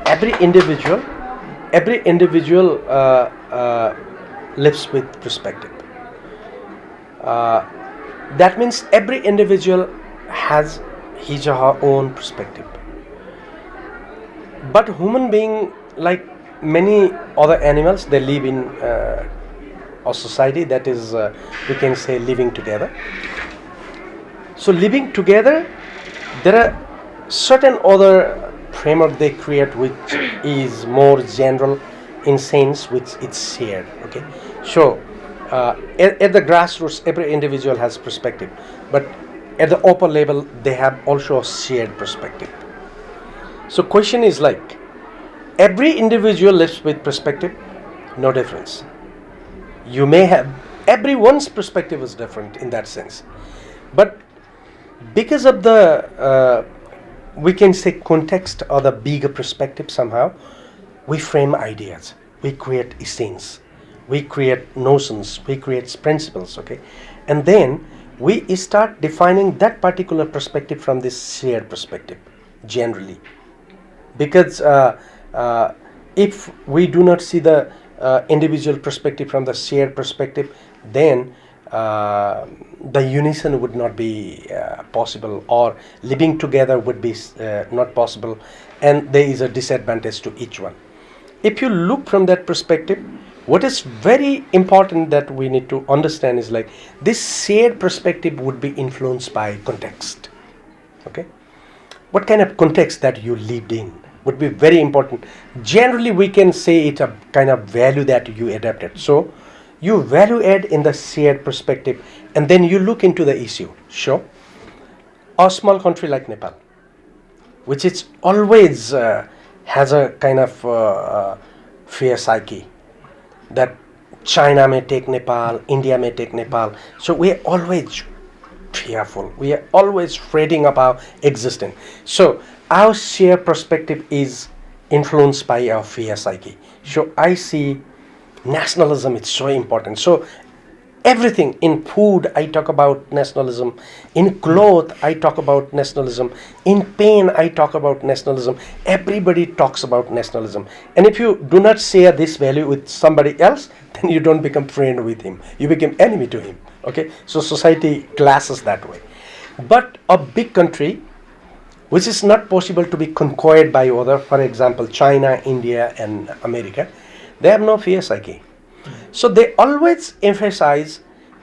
Every individual lives with perspective. That means every individual has his or her own perspective. But human being, like many other animals, they live in a society that is, we can say, living together. So living together, there are certain other framework they create which is more general in sense which it's shared. Okay, so at the grassroots every individual has perspective, but at the upper level they have also a shared perspective. So question is like, every individual lives with perspective, no difference. You may have, everyone's perspective is different in that sense, but because of the we can say context or the bigger perspective, somehow we frame ideas, we create essence, we create notions, we create principles. Okay, and then we start defining that particular perspective from this shared perspective generally, because if we do not see the individual perspective from the shared perspective, then the unison would not be possible, or living together would be not possible, and there is a disadvantage to each one. If you look from that perspective, what is very important that we need to understand is like, this shared perspective would be influenced by context. Okay, what kind of context that you lived in would be very important. Generally we can say it's a kind of value that you adapted. So you value add in the shared perspective, and then you look into the issue. Sure, a small country like Nepal, which is always has a kind of fear psyche that China may take Nepal, India may take Nepal. So we are always fearful. We are always fretting about existence. So our shared perspective is influenced by our fear psyche. So I see nationalism is so important. So everything in food I talk about nationalism, in clothes I talk about nationalism, in pain I talk about nationalism. Everybody talks about nationalism, and if you do not share this value with somebody else, then you don't become friend with him, you become enemy to him. Okay, so society classes that way. But a big country which is not possible to be conquered by other, for example China, India and America, they have no fear psyche. So they always emphasize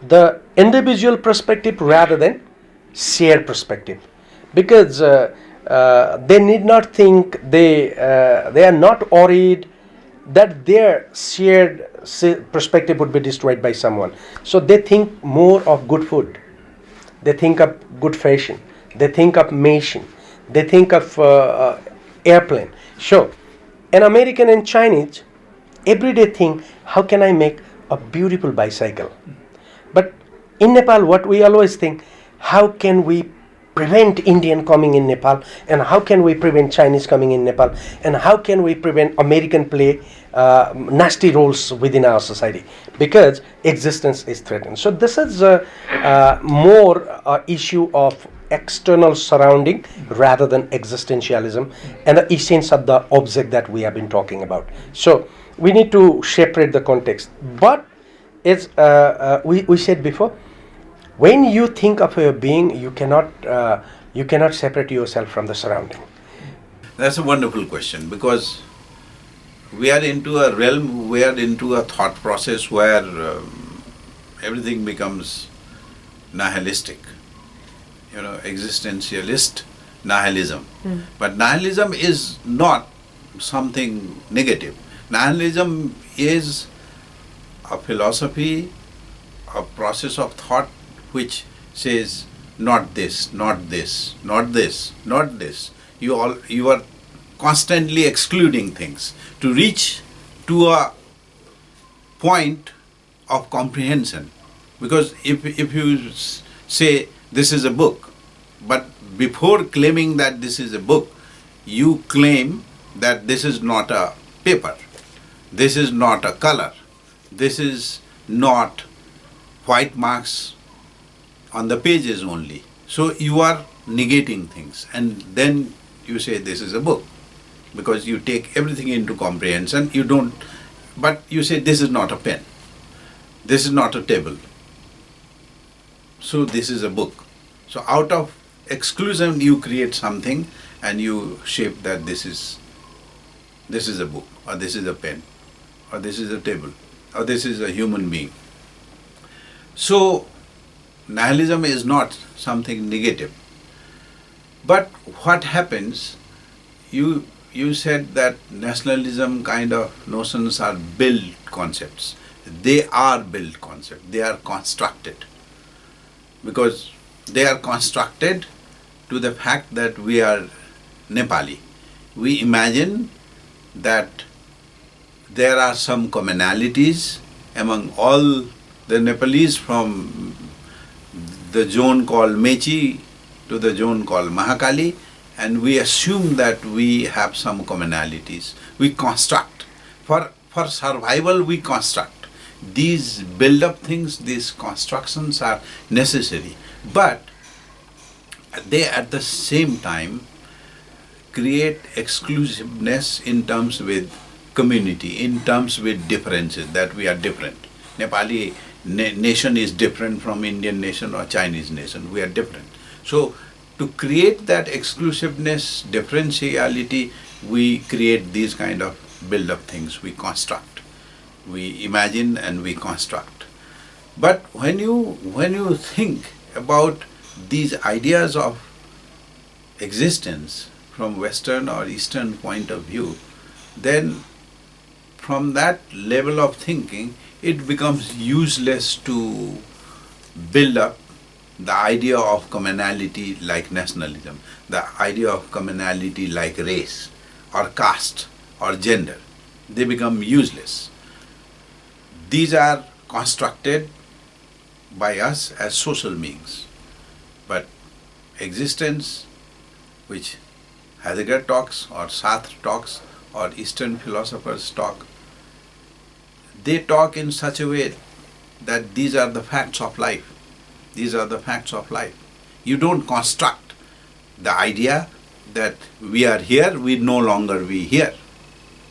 the individual perspective rather than shared perspective, because they need not think, they are not worried that their shared perspective would be destroyed by someone. So they think more of good food, they think of good fashion, they think of machine, they think of airplane. So an American and Chinese everyday thing, how can I make a beautiful bicycle? But in Nepal what we always think, how can we prevent Indian coming in Nepal, and how can we prevent Chinese coming in Nepal, and how can we prevent American play nasty roles within our society, because existence is threatened. So this is more issue of external surrounding rather than existentialism and the essence of the object that we have been talking about. So we need to separate the context. But as we said before, When you think of your being, you cannot separate yourself from the surrounding. That's a wonderful question, because we are into a realm, we are into a thought process where everything becomes nihilistic, existentialist nihilism. But nihilism is not something negative. Nihilism is a philosophy, a process of thought which says not this, not this, not this, not this. You are constantly excluding things to reach to a point of comprehension. Because if you say this is a book, but before claiming that this is a book, you claim that this is not a paper, this is not a color, this is not white marks on the pages only. So you are negating things, and then you say this is a book, because you take everything into comprehension. You don't, but you say this is not a pen, this is not a table, so this is a book. So out of exclusion you create something, and you shape that this is a book, or this is a pen, or this is a table, or this is a human being. So nihilism is not something negative. But what happens, you said that nationalism kind of notions are built concepts. They are built concepts, they are constructed. Because they are constructed to the fact that we are Nepali. We imagine that there are some commonalities among all the Nepalese, from the zone called Mechi to the zone called Mahakali, and we assume that we have some commonalities. We construct. For survival, we construct. These build-up things, these constructions are necessary. But they at the same time create exclusiveness in terms with community, in terms with differences, that we are different. Nepali nation is different from Indian nation or Chinese nation. We are different. So to create that exclusiveness, differentiality, we create these kind of build-up things. We construct. We imagine and we construct. But when you think about these ideas of existence from Western or Eastern point of view, then from that level of thinking, it becomes useless to build up the idea of commonality like nationalism, the idea of commonality like race or caste or gender. They become useless. These are constructed by us as social beings. But existence, which Heidegger talks or Sartre talks or Eastern philosophers talk, they talk in such a way that these are the facts of life. These are the facts of life. You don't construct the idea that we are here, we no longer be here.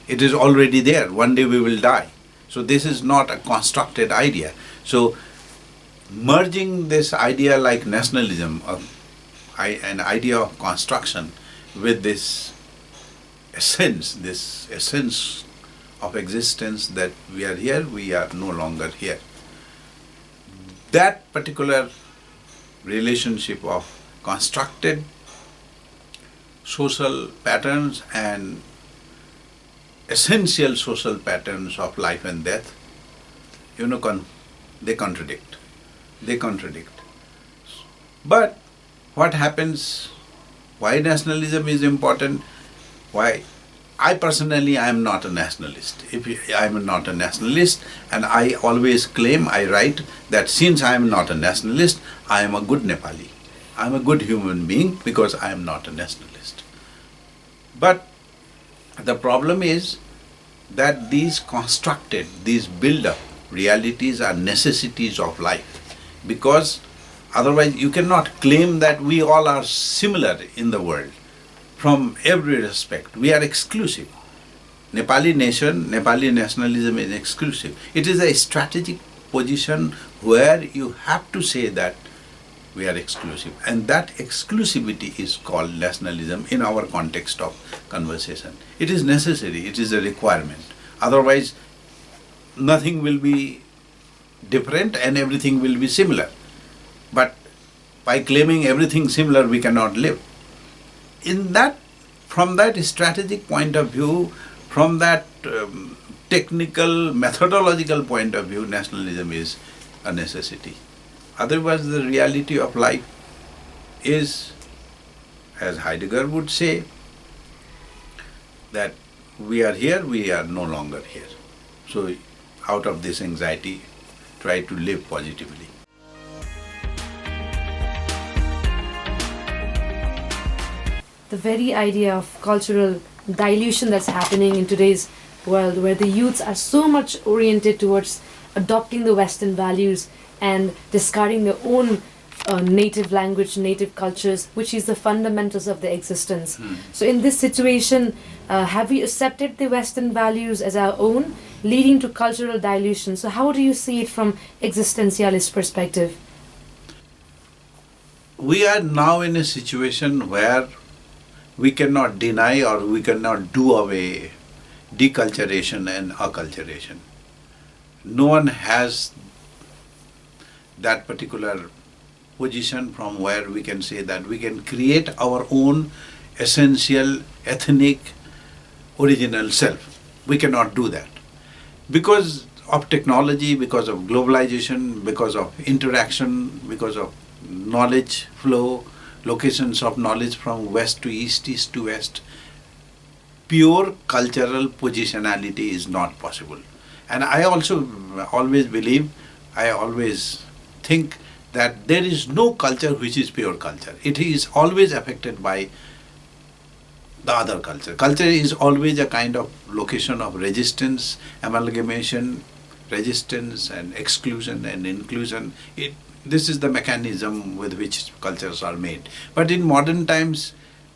It is already there. One day we will die. So this is not a constructed idea. So merging this idea like nationalism, an idea of construction, with this essence of existence that we are here, we are no longer here. That particular relationship of constructed social patterns and essential social patterns of life and death, they contradict. But what happens, why nationalism is important, why I personally I am not a nationalist. I am not a nationalist, and I always claim, I write that since I am not a nationalist, I am a good Nepali. I am a good human being because I am not a nationalist. But the problem is that these constructed, these build-up realities are necessities of life, because otherwise you cannot claim that we all are similar in the world. From every respect, we are exclusive. Nepali nation, Nepali nationalism is exclusive. It is a strategic position where you have to say that we are exclusive. And that exclusivity is called nationalism in our context of conversation. It is necessary, it is a requirement. Otherwise, nothing will be different and everything will be similar. But by claiming everything similar, we cannot live. From that strategic point of view, from that technical, methodological point of view, nationalism is a necessity. Otherwise, the reality of life is, as Heidegger would say, that we are here, we are no longer here. So, out of this anxiety, try to live positively. The very idea of cultural dilution that's happening in today's world, where the youths are so much oriented towards adopting the Western values and discarding their own native language, native cultures, which is the fundamentals of their existence. So in this situation, have we accepted the Western values as our own, leading to cultural dilution? So how do you see it from existentialist perspective? We are now in a situation where we cannot deny or we cannot do away deculturation and acculturation. No one has that particular position from where we can say that we can create our own essential, ethnic, original self. We cannot do that. Because of technology, because of globalization, because of interaction, because of knowledge flow, locations of knowledge from west to east, east to west, pure cultural positionality is not possible. And I also always believe, I always think that there is no culture which is pure culture. It is always affected by the other culture. Culture is always a kind of location of resistance, amalgamation, resistance and exclusion and inclusion. This is the mechanism with which cultures are made. But in modern times,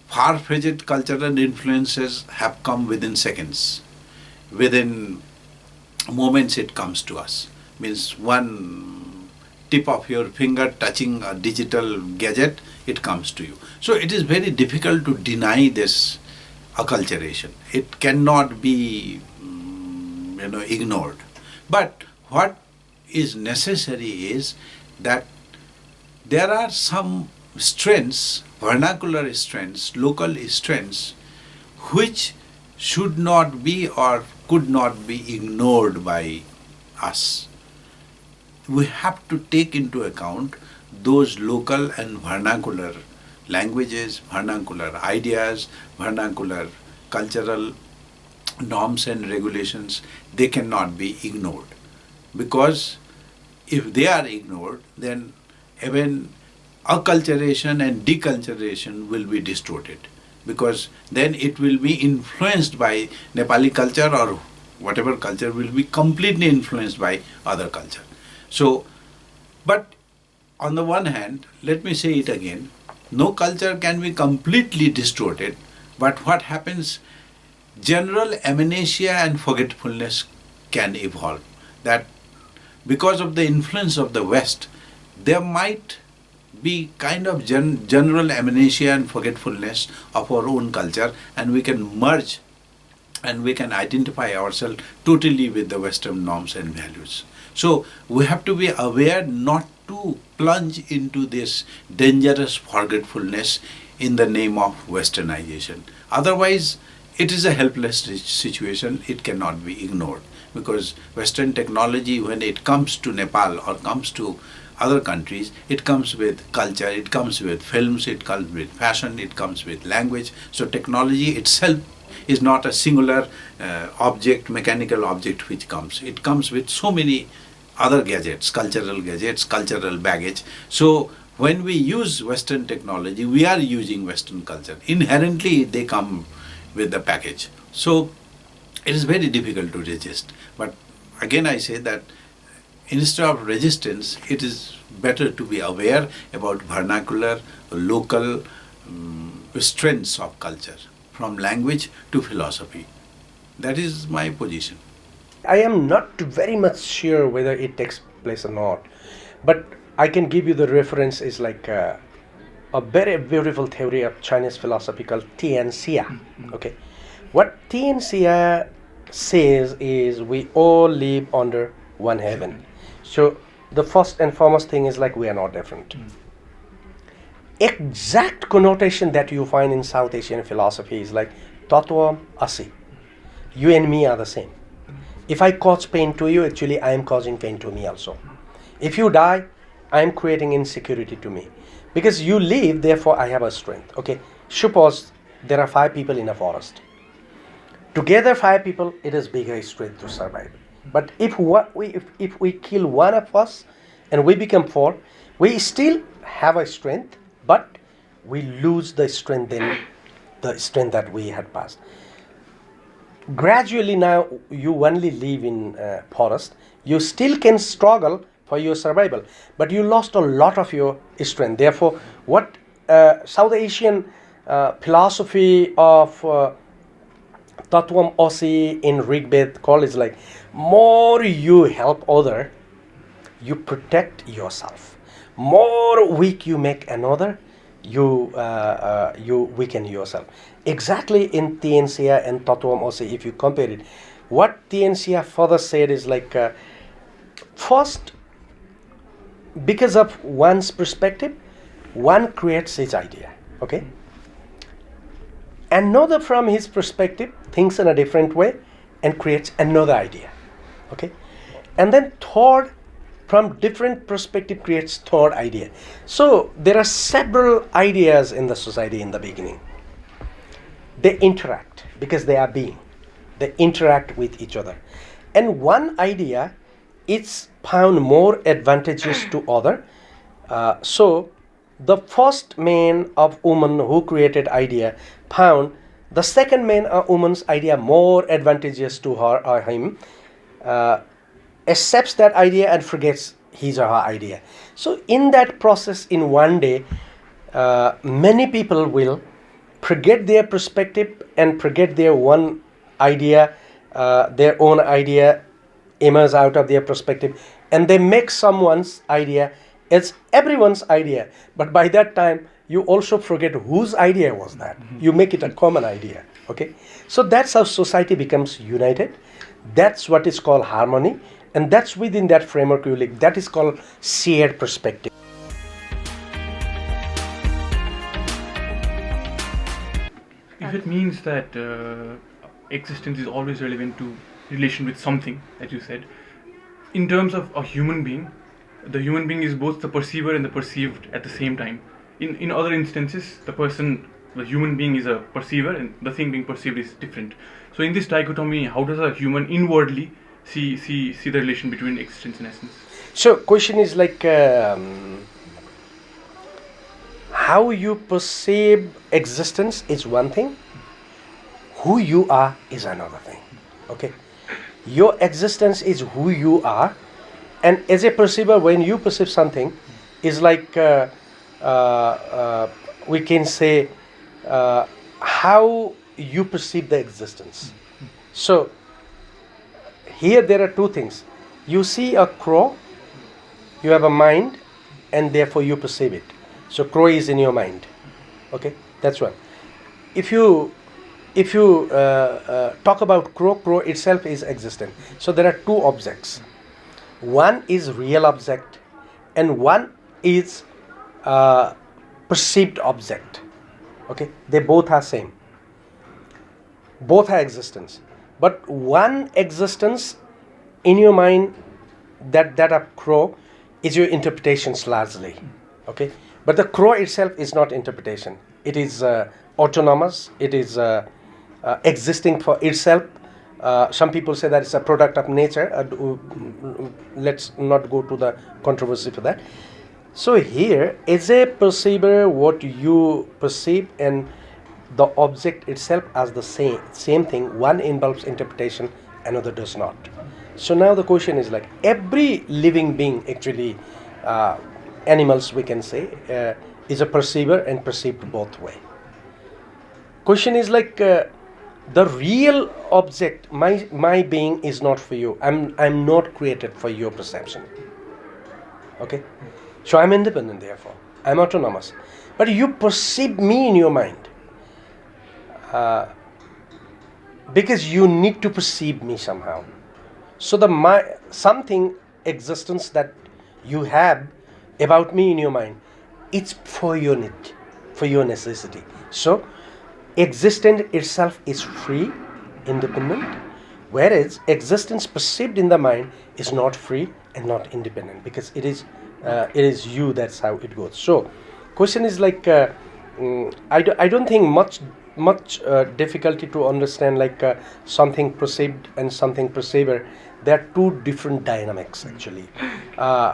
far-fetched cultural influences have come within seconds. Within moments it comes to us. Means one tip of your finger touching a digital gadget, it comes to you. So it is very difficult to deny this acculturation. It cannot be ignored. But what is necessary is that there are some strengths, vernacular strengths, local strengths, which should not be or could not be ignored by us. We have to take into account those local and vernacular languages, vernacular ideas, vernacular cultural norms and regulations. They cannot be ignored. Because if they are ignored, then even acculturation and deculturation will be distorted, because then it will be influenced by Nepali culture, or whatever culture will be completely influenced by other culture. So, but on the one hand, let me say it again, no culture can be completely distorted, but what happens, general amnesia and forgetfulness can evolve. That because of the influence of the West, there might be kind of general amnesia and forgetfulness of our own culture, and we can merge and we can identify ourselves totally with the Western norms and values. So we have to be aware not to plunge into this dangerous forgetfulness in the name of Westernization. Otherwise, it is a helpless situation. It cannot be ignored, because Western technology, when it comes to Nepal or comes to other countries, it comes with culture, it comes with films, it comes with fashion, it comes with language. So technology itself is not a singular object, mechanical object which comes. It comes with so many other gadgets, cultural baggage. So when we use Western technology, we are using Western culture. Inherently, they come with the package. So it is very difficult to resist. But again, I say that instead of resistance, it is better to be aware about vernacular, local strengths of culture, from language to philosophy. That is my position. I am not very much sure whether it takes place or not, but I can give you the reference is like a very beautiful theory of Chinese philosophy called Tianxia. Okay, what Tianxia says is we all live under one heaven. So the first and foremost thing is like we are not different. Exact connotation that you find in South Asian philosophy is like Tattvam Asi. You and me are the same. If I cause pain to you, actually I am causing pain to me also. If you die, I am creating insecurity to me. Because you live, therefore I have a strength. Okay, suppose there are 5 people in a forest. Together 5 people, it is bigger strength to survive. But if we kill one of us and we become 4, we still have a strength, but we lose the strength that we had passed. Gradually now you only live in forest. You still can struggle for your survival, but you lost a lot of your strength. Therefore, what South Asian philosophy of Tattvam Asi in Rigved call is like, more you help other, you protect yourself. More weak you make another, you weaken yourself. Exactly in Tianxia and Tattvam Asi, if you compare it, what Tianxia further said is like, first, because of one's perspective, one creates his idea, okay? Another from his perspective thinks in a different way and creates another idea, okay? And then third, from different perspective creates third idea. So there are several ideas in the society in the beginning. They interact because they are being. They interact with each other. And one idea is found more advantageous to other. So the first man of woman who created idea found the second man or woman's idea more advantageous to her or him, accepts that idea and forgets his or her idea. So in that process, in one day, many people will forget their perspective and forget their one idea, their own idea emerge out of their perspective, and they make someone's idea as everyone's idea. But by that time, you also forget whose idea was that. You make it a common idea. Okay, so that's how society becomes united. That's what is called harmony, and that's within that framework you live. That is called shared perspective. If it means that existence is always relevant to relation with something, as you said, in terms of a human being, the human being is both the perceiver and the perceived at the same time. In other instances, the human being is a perceiver and the thing being perceived is different. So in this dichotomy, how does a human inwardly see the relation between existence and essence? So question is like, how you perceive existence is one thing, who you are is another thing. Okay, your existence is who you are, and as a perceiver, when you perceive something, is like we can say how you perceive the existence. So here there are two things. You see a crow, you have a mind, and therefore you perceive it. So crow is in your mind. Okay, that's one. If you talk about crow itself is existent. So there are two objects. One is real object, and one is perceived object. Okay, they both are same. Both are existence, but one existence in your mind, that of crow, is your interpretations largely. Okay, but the crow itself is not interpretation. It is autonomous. It is existing for itself. Some people say that it's a product of nature. Let's not go to the controversy for that. So here, as a perceiver, what you perceive and the object itself as the same thing. One involves interpretation, another does not. So now the question is like, every living being, actually animals we can say, is a perceiver and perceived both way. Question is like, the real object, my being is not for you. I'm not created for your perception. Okay, So I'm independent, therefore. I'm autonomous. But you perceive me in your mind because you need to perceive me somehow. So something existence that you have about me in your mind, it's for your need, for your necessity. So existence itself is free, independent, whereas existence perceived in the mind is not free and not independent, because it is you. That's how it goes. So question is like I don't think much difficulty to understand, like something perceived and something perceiver. They are two different dynamics actually.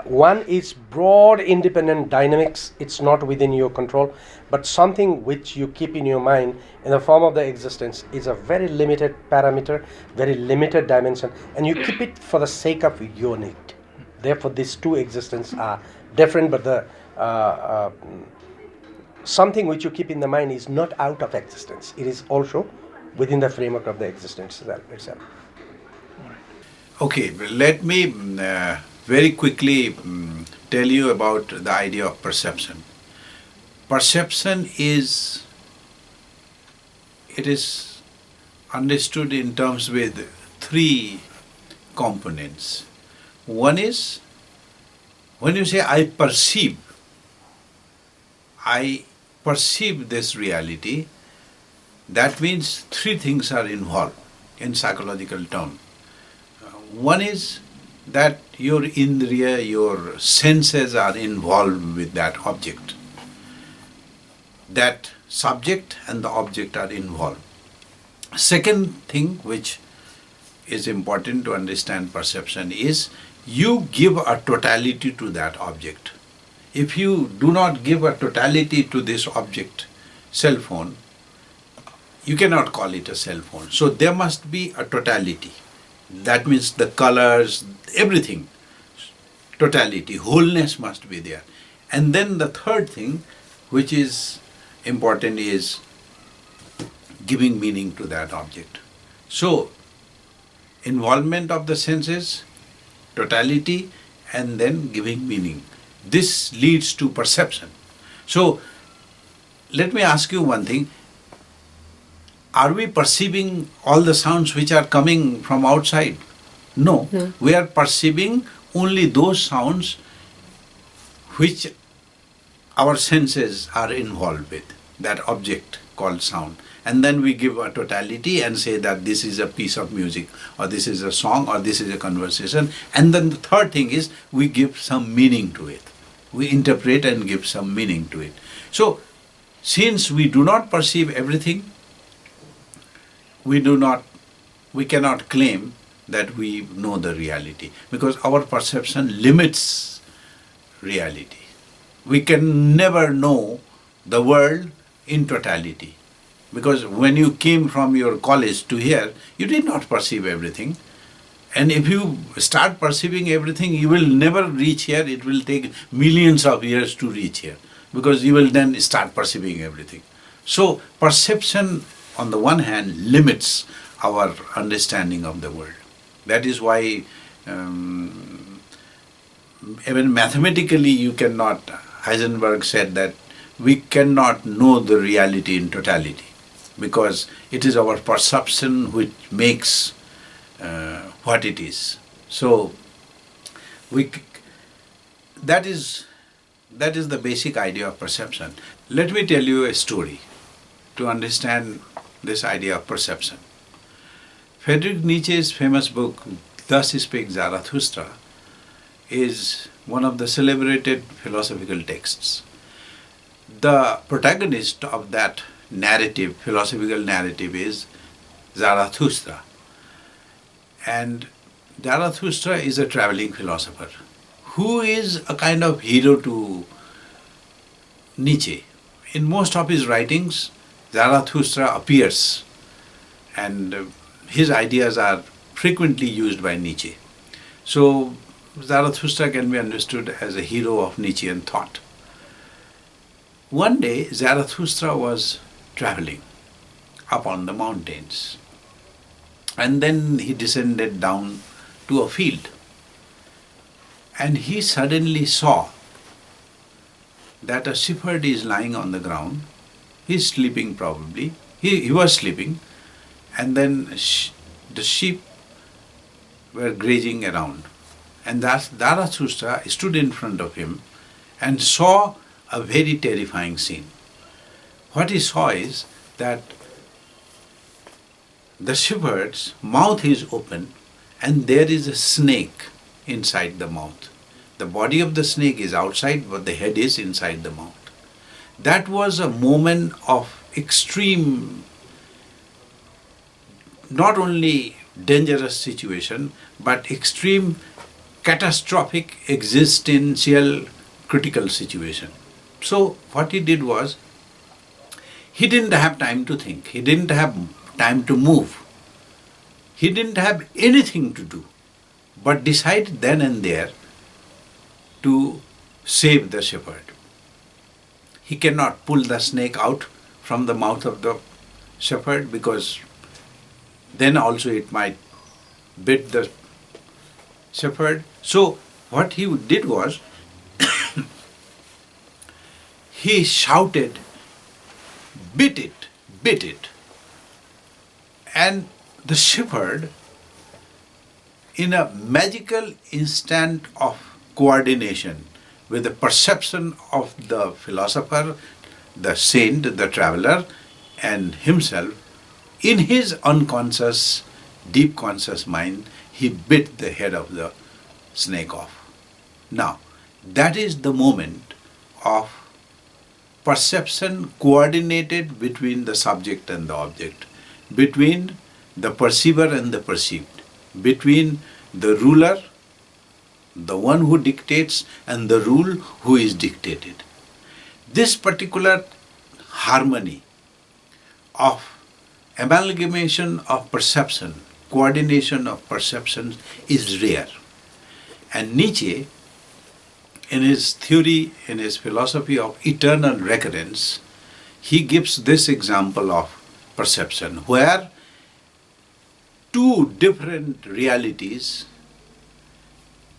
One is broad independent dynamics, it's not within your control, but something which you keep in your mind in the form of the existence is a very limited parameter, very limited dimension, and you keep it for the sake of your need. Therefore these two existences are different, but the something which you keep in the mind is not out of existence. It is also within the framework of the existence itself. Okay, let me very quickly tell you about the idea of perception. Perception is understood in terms with three components. One is, when you say I perceive this reality, that means three things are involved in psychological terms. One is that your indriya, your senses are involved with that object. That subject and the object are involved. Second thing which is important to understand perception is you give a totality to that object. If you do not give a totality to this object, cell phone, you cannot call it a cell phone. So there must be a totality. That means the colors, everything, totality, wholeness must be there. And then the third thing which is important is giving meaning to that object. So involvement of the senses, totality, and then giving meaning. This leads to perception. So let me ask you one thing. Are we perceiving all the sounds which are coming from outside? No. We are perceiving only those sounds which our senses are involved with, that object called sound. And then we give a totality and say that this is a piece of music, or this is a song, or this is a conversation. And then the third thing is we give some meaning to it. We interpret and give some meaning to it. So since we do not perceive everything, we cannot claim that we know the reality, because our perception limits reality. We can never know the world in totality, because when you came from your college to here, you did not perceive everything. And if you start perceiving everything, you will never reach here. It will take millions of years to reach here, because you will then start perceiving everything. So perception, on the one hand, limits our understanding of the world. That is why even mathematically you cannot, Heisenberg said that we cannot know the reality in totality, because it is our perception which makes what it is. So that is the basic idea of perception. Let me tell you a story to understand this idea of perception. Friedrich Nietzsche's famous book, Thus Spake Zarathustra, is one of the celebrated philosophical texts. The protagonist of that narrative, philosophical narrative, is Zarathustra. And Zarathustra is a traveling philosopher who is a kind of hero to Nietzsche. In most of his writings, Zarathustra appears, and his ideas are frequently used by Nietzsche. So Zarathustra can be understood as a hero of Nietzschean thought. One day, Zarathustra was traveling up on the mountains, and then he descended down to a field, and he suddenly saw that a shepherd is lying on the ground. He's sleeping probably. He was sleeping, and then the sheep were grazing around. And that Zarathustra stood in front of him and saw a very terrifying scene. What he saw is that the shepherd's mouth is open and there is a snake inside the mouth. The body of the snake is outside, but the head is inside the mouth. That was a moment of extreme, not only dangerous situation, but extreme catastrophic existential critical situation. So what he did was, he didn't have time to think, he didn't have time to move, he didn't have anything to do, but decided then and there to save the shepherd. He cannot pull the snake out from the mouth of the shepherd, because then also it might bit the shepherd. So what he did was, he shouted, "Beat it, beat it." And the shepherd, in a magical instant of coordination with the perception of the philosopher, the saint, the traveler, and himself, in his unconscious, deep conscious mind, he bit the head of the snake off. Now, that is the moment of perception coordinated between the subject and the object, between the perceiver and the perceived, between the ruler, the one who dictates, and the rule who is dictated. This particular harmony of amalgamation of perception, coordination of perceptions is rare. And Nietzsche, in his theory, in his philosophy of eternal recurrence, he gives this example of perception, where two different realities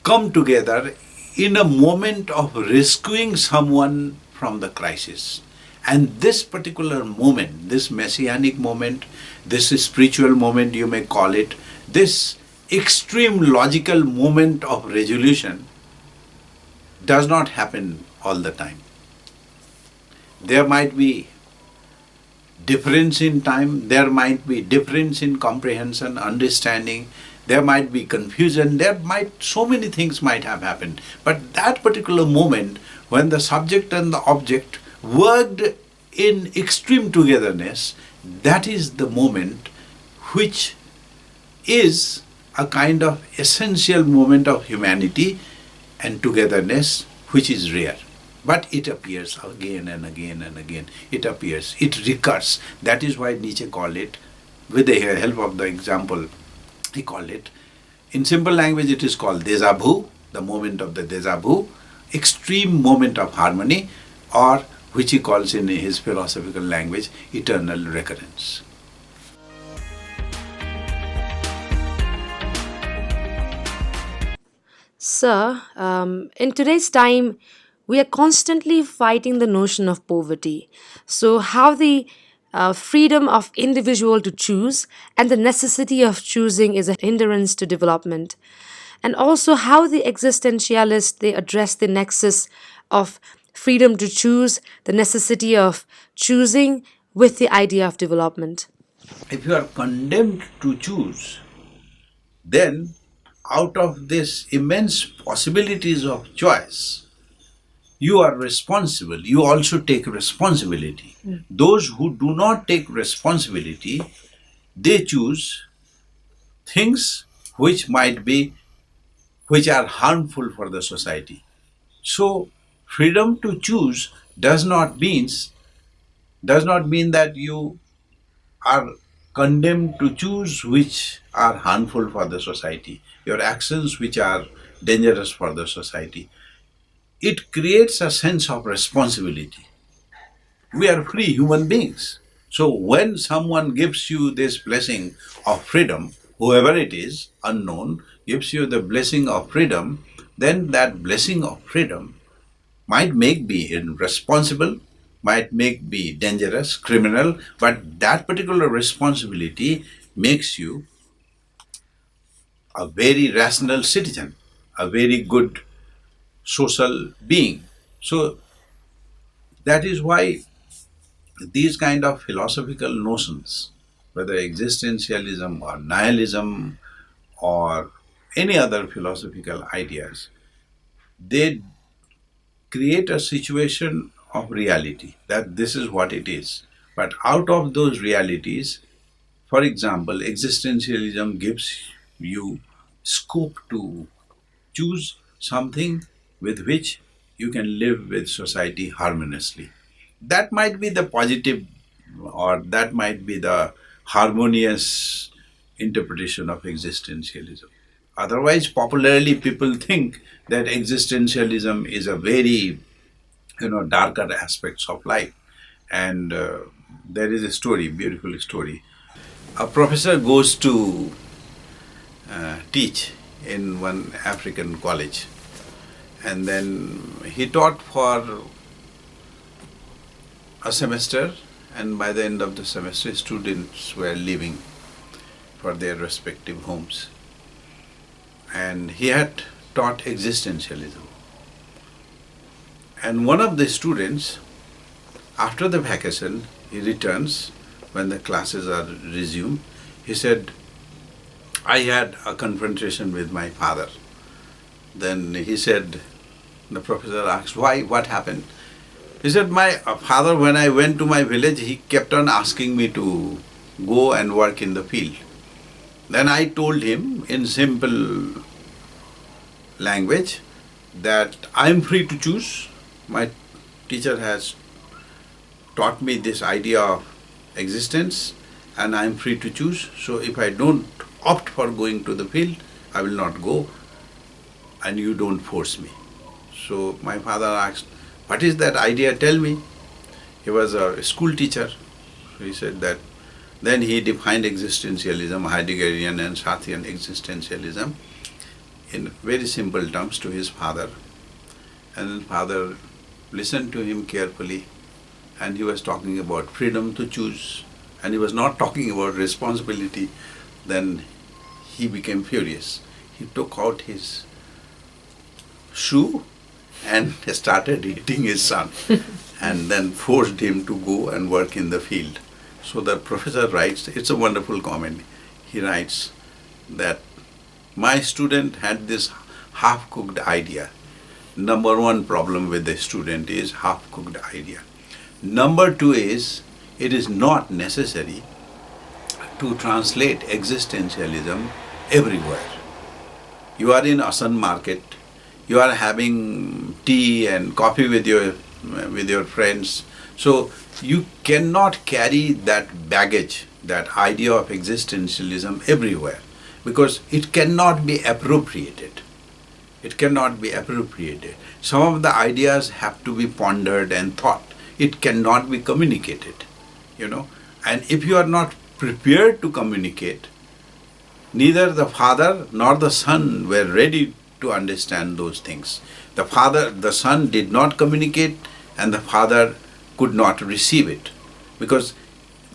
come together in a moment of rescuing someone from the crisis. And this particular moment, this messianic moment, this spiritual moment you may call it, this extreme logical moment of resolution does not happen all the time. There might be difference in time, there might be difference in comprehension, understanding, there might be confusion, so many things might have happened. But that particular moment when the subject and the object worked in extreme togetherness, that is the moment which is a kind of essential moment of humanity and togetherness, which is rare. But it appears again and again and again. It appears, it recurs. That is why Nietzsche called it, with the help of the example, he called it, in simple language it is called déjà vu, the moment of the déjà vu, extreme moment of harmony, or which he calls in his philosophical language, eternal recurrence. Sir, in today's time, we are constantly fighting the notion of poverty. So, how the freedom of individual to choose and the necessity of choosing is a hindrance to development, and also how the existentialists they address the nexus of freedom to choose, the necessity of choosing with the idea of development. If you are condemned to choose, then out of this immense possibilities of choice, you are responsible. You also take responsibility. Those who do not take responsibility, they choose things which are harmful for the society. So, freedom to choose does not mean that you are condemned to choose which are harmful for the society, your actions which are dangerous for the society. It creates a sense of responsibility. We are free human beings. So when someone gives you this blessing of freedom, whoever it is, unknown, gives you the blessing of freedom, then that blessing of freedom might make be irresponsible, might make be dangerous, criminal, but that particular responsibility makes you a very rational citizen, a very good social being. So that is why these kind of philosophical notions, whether existentialism or nihilism or any other philosophical ideas, they create a situation of reality that this is what it is. But out of those realities, for example, existentialism gives you scope to choose something with which you can live with society harmoniously. That might be the positive, or that might be the harmonious interpretation of existentialism. Otherwise, popularly people think that existentialism is a very, darker aspects of life. And there is a story, beautiful story. A professor goes to teach in one African college, and then he taught for a semester, and by the end of the semester, students were leaving for their respective homes. And he had taught existentialism. And one of the students, after the vacation, he returns when the classes are resumed. He said, I had a confrontation with my father. Then he said, the professor asked, why? What happened? He said, my father, when I went to my village, he kept on asking me to go and work in the field. Then I told him in simple language that I am free to choose. My teacher has taught me this idea of existence, and I am free to choose. So if I don't opt for going to the field, I will not go, and you don't force me. So my father asked, what is that idea? Tell me. He was a school teacher. So he said that. Then he defined existentialism, Heideggerian and Sartrean existentialism, in very simple terms to his father. And his father listened to him carefully, and he was talking about freedom to choose, and he was not talking about responsibility. Then he became furious. He took out his shoe and started hitting his son, and then forced him to go and work in the field. So the professor writes, it's a wonderful comment. He writes that my student had this half-cooked idea. Number one problem with the student is half-cooked idea. Number two is, it is not necessary to translate existentialism everywhere. You are in Asan market, you are having tea and coffee with your friends. So you cannot carry that baggage, that idea of existentialism everywhere, because it cannot be appropriated. It cannot be appropriated. Some of the ideas have to be pondered and thought. It cannot be communicated, And if you are not prepared to communicate, neither the father nor the son were ready to understand those things. The son did not communicate, and the father could not receive it, because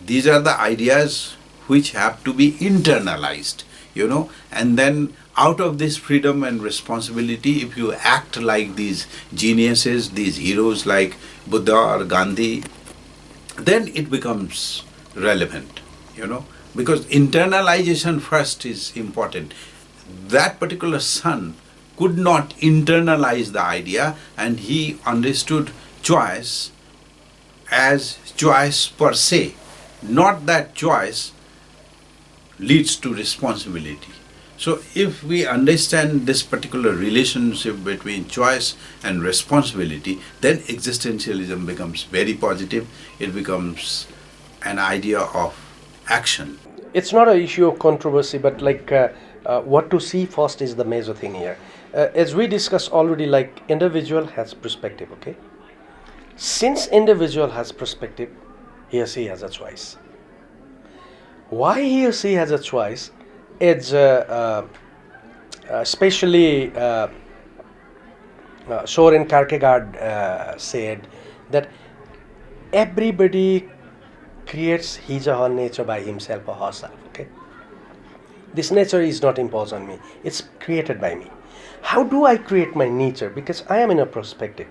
these are the ideas which have to be internalized, and then out of this freedom and responsibility, if you act like these geniuses, these heroes like Buddha or Gandhi, then it becomes relevant, because internalization first is important. That particular son could not internalize the idea, and he understood choice as choice per se, not that choice leads to responsibility. So if we understand this particular relationship between choice and responsibility, then existentialism becomes very positive. It becomes an idea of action. It's not an issue of controversy, but what to see first is the major thing here. As we discussed already, individual has perspective, okay? Since individual has perspective, he or she has a choice. Why he or she has a choice is especially Soren Kierkegaard said that everybody creates his or her nature by himself or herself. Okay, this nature is not imposed on me; it's created by me. How do I create my nature? Because I am in a perspective.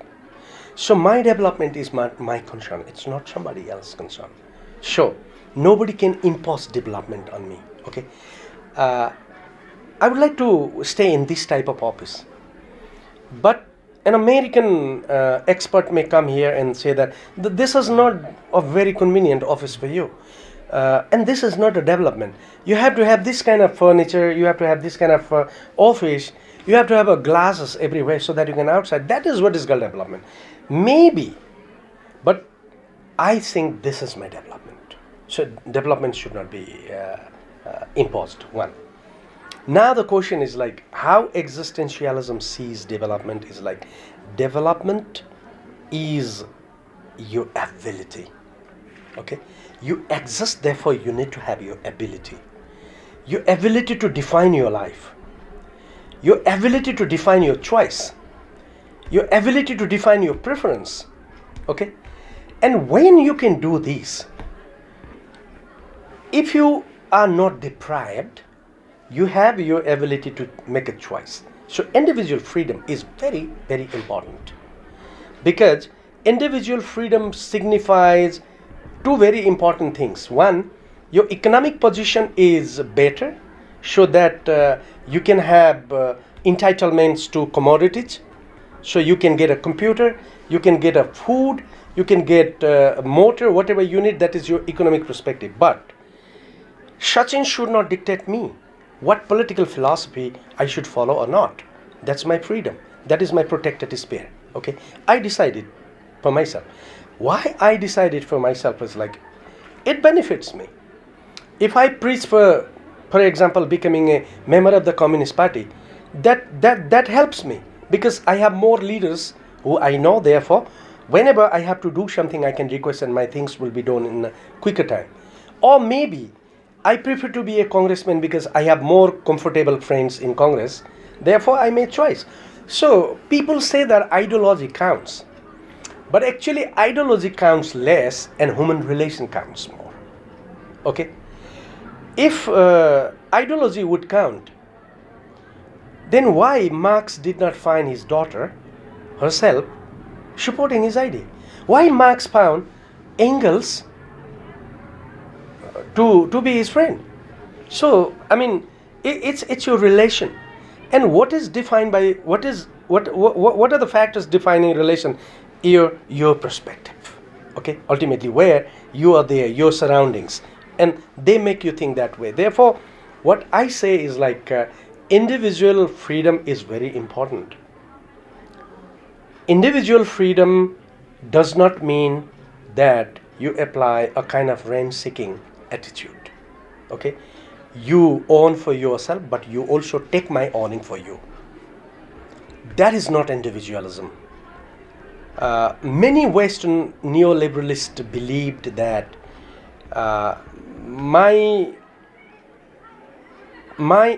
So my development is my concern. It's not somebody else's concern. So nobody can impose development on me. Okay, I would like to stay in this type of office, but an American expert may come here and say that this is not a very convenient office for you, and this is not a development. You have to have this kind of furniture. You have to have this kind of office. You have to have glasses everywhere so that you can outside. That is what is called development. Maybe, but I think this is my development. So development should not be imposed. One. Now the question is like how existentialism sees development is like development is your ability. Okay, you exist, therefore you need to have your ability. Your ability to define your life. Your ability to define your choice. Your ability to define your preference. Okay, and when you can do this, if you are not deprived, you have your ability to make a choice. So individual freedom is very, very important, because individual freedom signifies two very important things. One, your economic position is better, so that you can have entitlements to commodities. So you can get a computer, you can get a food, you can get a motor, whatever you need. That is your economic perspective. But Sachin should not dictate me what political philosophy I should follow or not. That's my freedom. That is my protected sphere. Okay, I decided for myself. Why I decided for myself is like it benefits me. If I preach for example, becoming a member of the Communist Party, that helps me, because I have more leaders who I know. Therefore, whenever I have to do something, I can request and my things will be done in a quicker time. Or maybe I prefer to be a congressman because I have more comfortable friends in Congress. Therefore, I made choice. So people say that ideology counts, but actually ideology counts less and human relation counts more. Okay. If ideology would count, then why Marx did not find his daughter herself supporting his idea? Why Marx found Engels to be his friend? So I mean, it's your relation, and what is defined by what are the factors defining relation? Your perspective. Okay, ultimately where you are there, your surroundings, and they make you think that way. Therefore, what I say is like individual freedom is very important. Individual freedom does not mean that you apply a kind of rent-seeking attitude. Okay, you own for yourself, but you also take my owning for you. That is not individualism. Many Western neoliberalists believed that my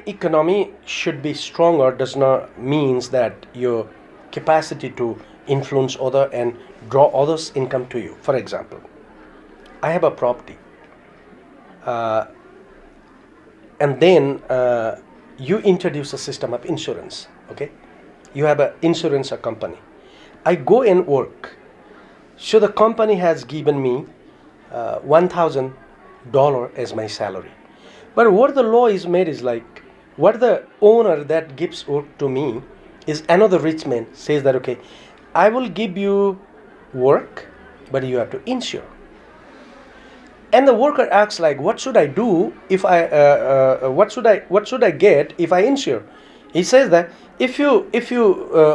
economy should be stronger does not means that your capacity to influence other and draw others' income to you. For example, I have a property, and then you introduce a system of insurance. Okay, you have an insurance company. I go and work. So the company has given me $1,000 as my salary. But what the law is made is like, what the owner that gives work to me is another rich man says that, okay, I will give you work, but you have to insure. And the worker asks like, what should I do if what should I get if I insure? He says that if you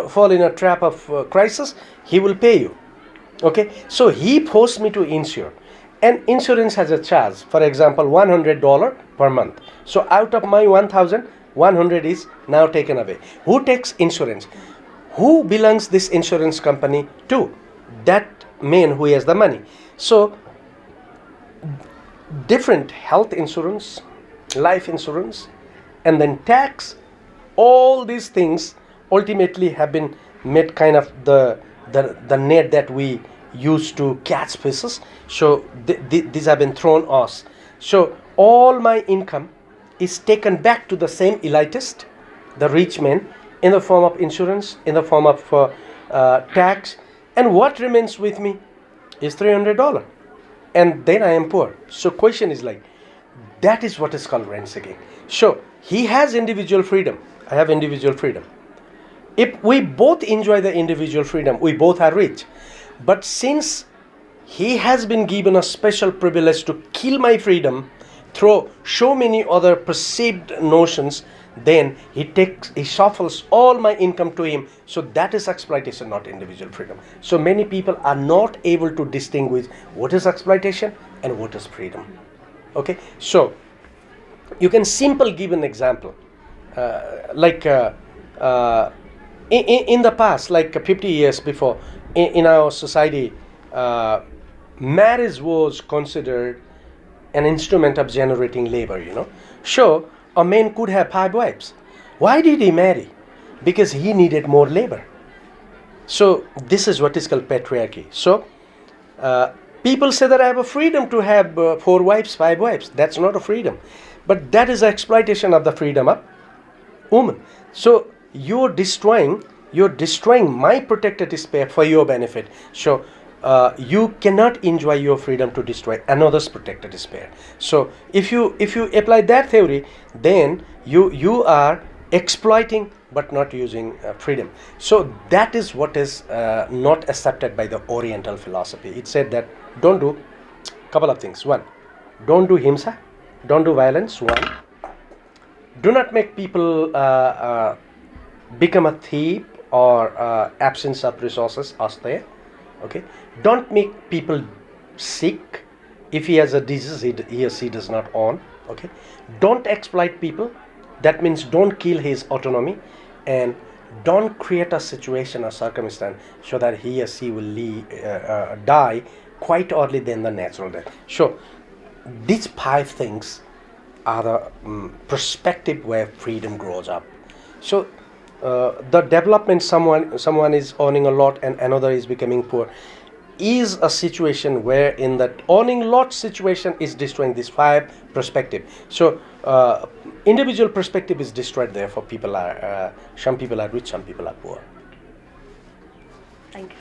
fall in a trap of crisis, he will pay you. Okay, so he forced me to insure, and insurance has a charge. For example, $100 per month. So out of my 1,000, 100 is now taken away. Who takes insurance? Who belongs this insurance company to? That man who has the money. So different health insurance, life insurance, and then tax. All these things ultimately have been made kind of the net that we use to catch fishes. So these have been thrown us. So all my income is taken back to the same elitist, the rich man, in the form of insurance, in the form of tax, and what remains with me is $300, and then I am poor. So question is like, that is what is called rent seeking. So he has individual freedom, I have individual freedom. If we both enjoy the individual freedom, we both are rich. But since he has been given a special privilege to kill my freedom through so many other perceived notions, then he shuffles all my income to him. So that is exploitation, not individual freedom. So many people are not able to distinguish what is exploitation and what is freedom. Okay, so you can simply give an example, in the past, like 50 years before, in our society, marriage was considered an instrument of generating labor, So a man could have 5 wives. Why did he marry? Because he needed more labor. So this is what is called patriarchy. So people say that I have a freedom to have 4 wives, 5 wives. That's not a freedom. But that is exploitation of the freedom of woman. So you're destroying my protected sphere for your benefit. So you cannot enjoy your freedom to destroy another's protected sphere. So if you apply that theory, then you are exploiting but not using freedom. So that is what is not accepted by the Oriental philosophy. It said that don't do couple of things. 1, don't do himsa, don't do violence. 1, do not make people become a thief or absence of resources astray. Okay, don't make people sick. If he has a disease, he or she does not own. Okay, don't exploit people. That means don't kill his autonomy, and don't create a situation or circumstance so that he or she will die quite early than the natural death. So these 5 things are the perspective where freedom grows up. So the development, someone is owning a lot and another is becoming poor, is a situation where in that owning lot situation is destroying this 5 perspective. So individual perspective is destroyed. Therefore, some people are rich, some people are poor. Thank you.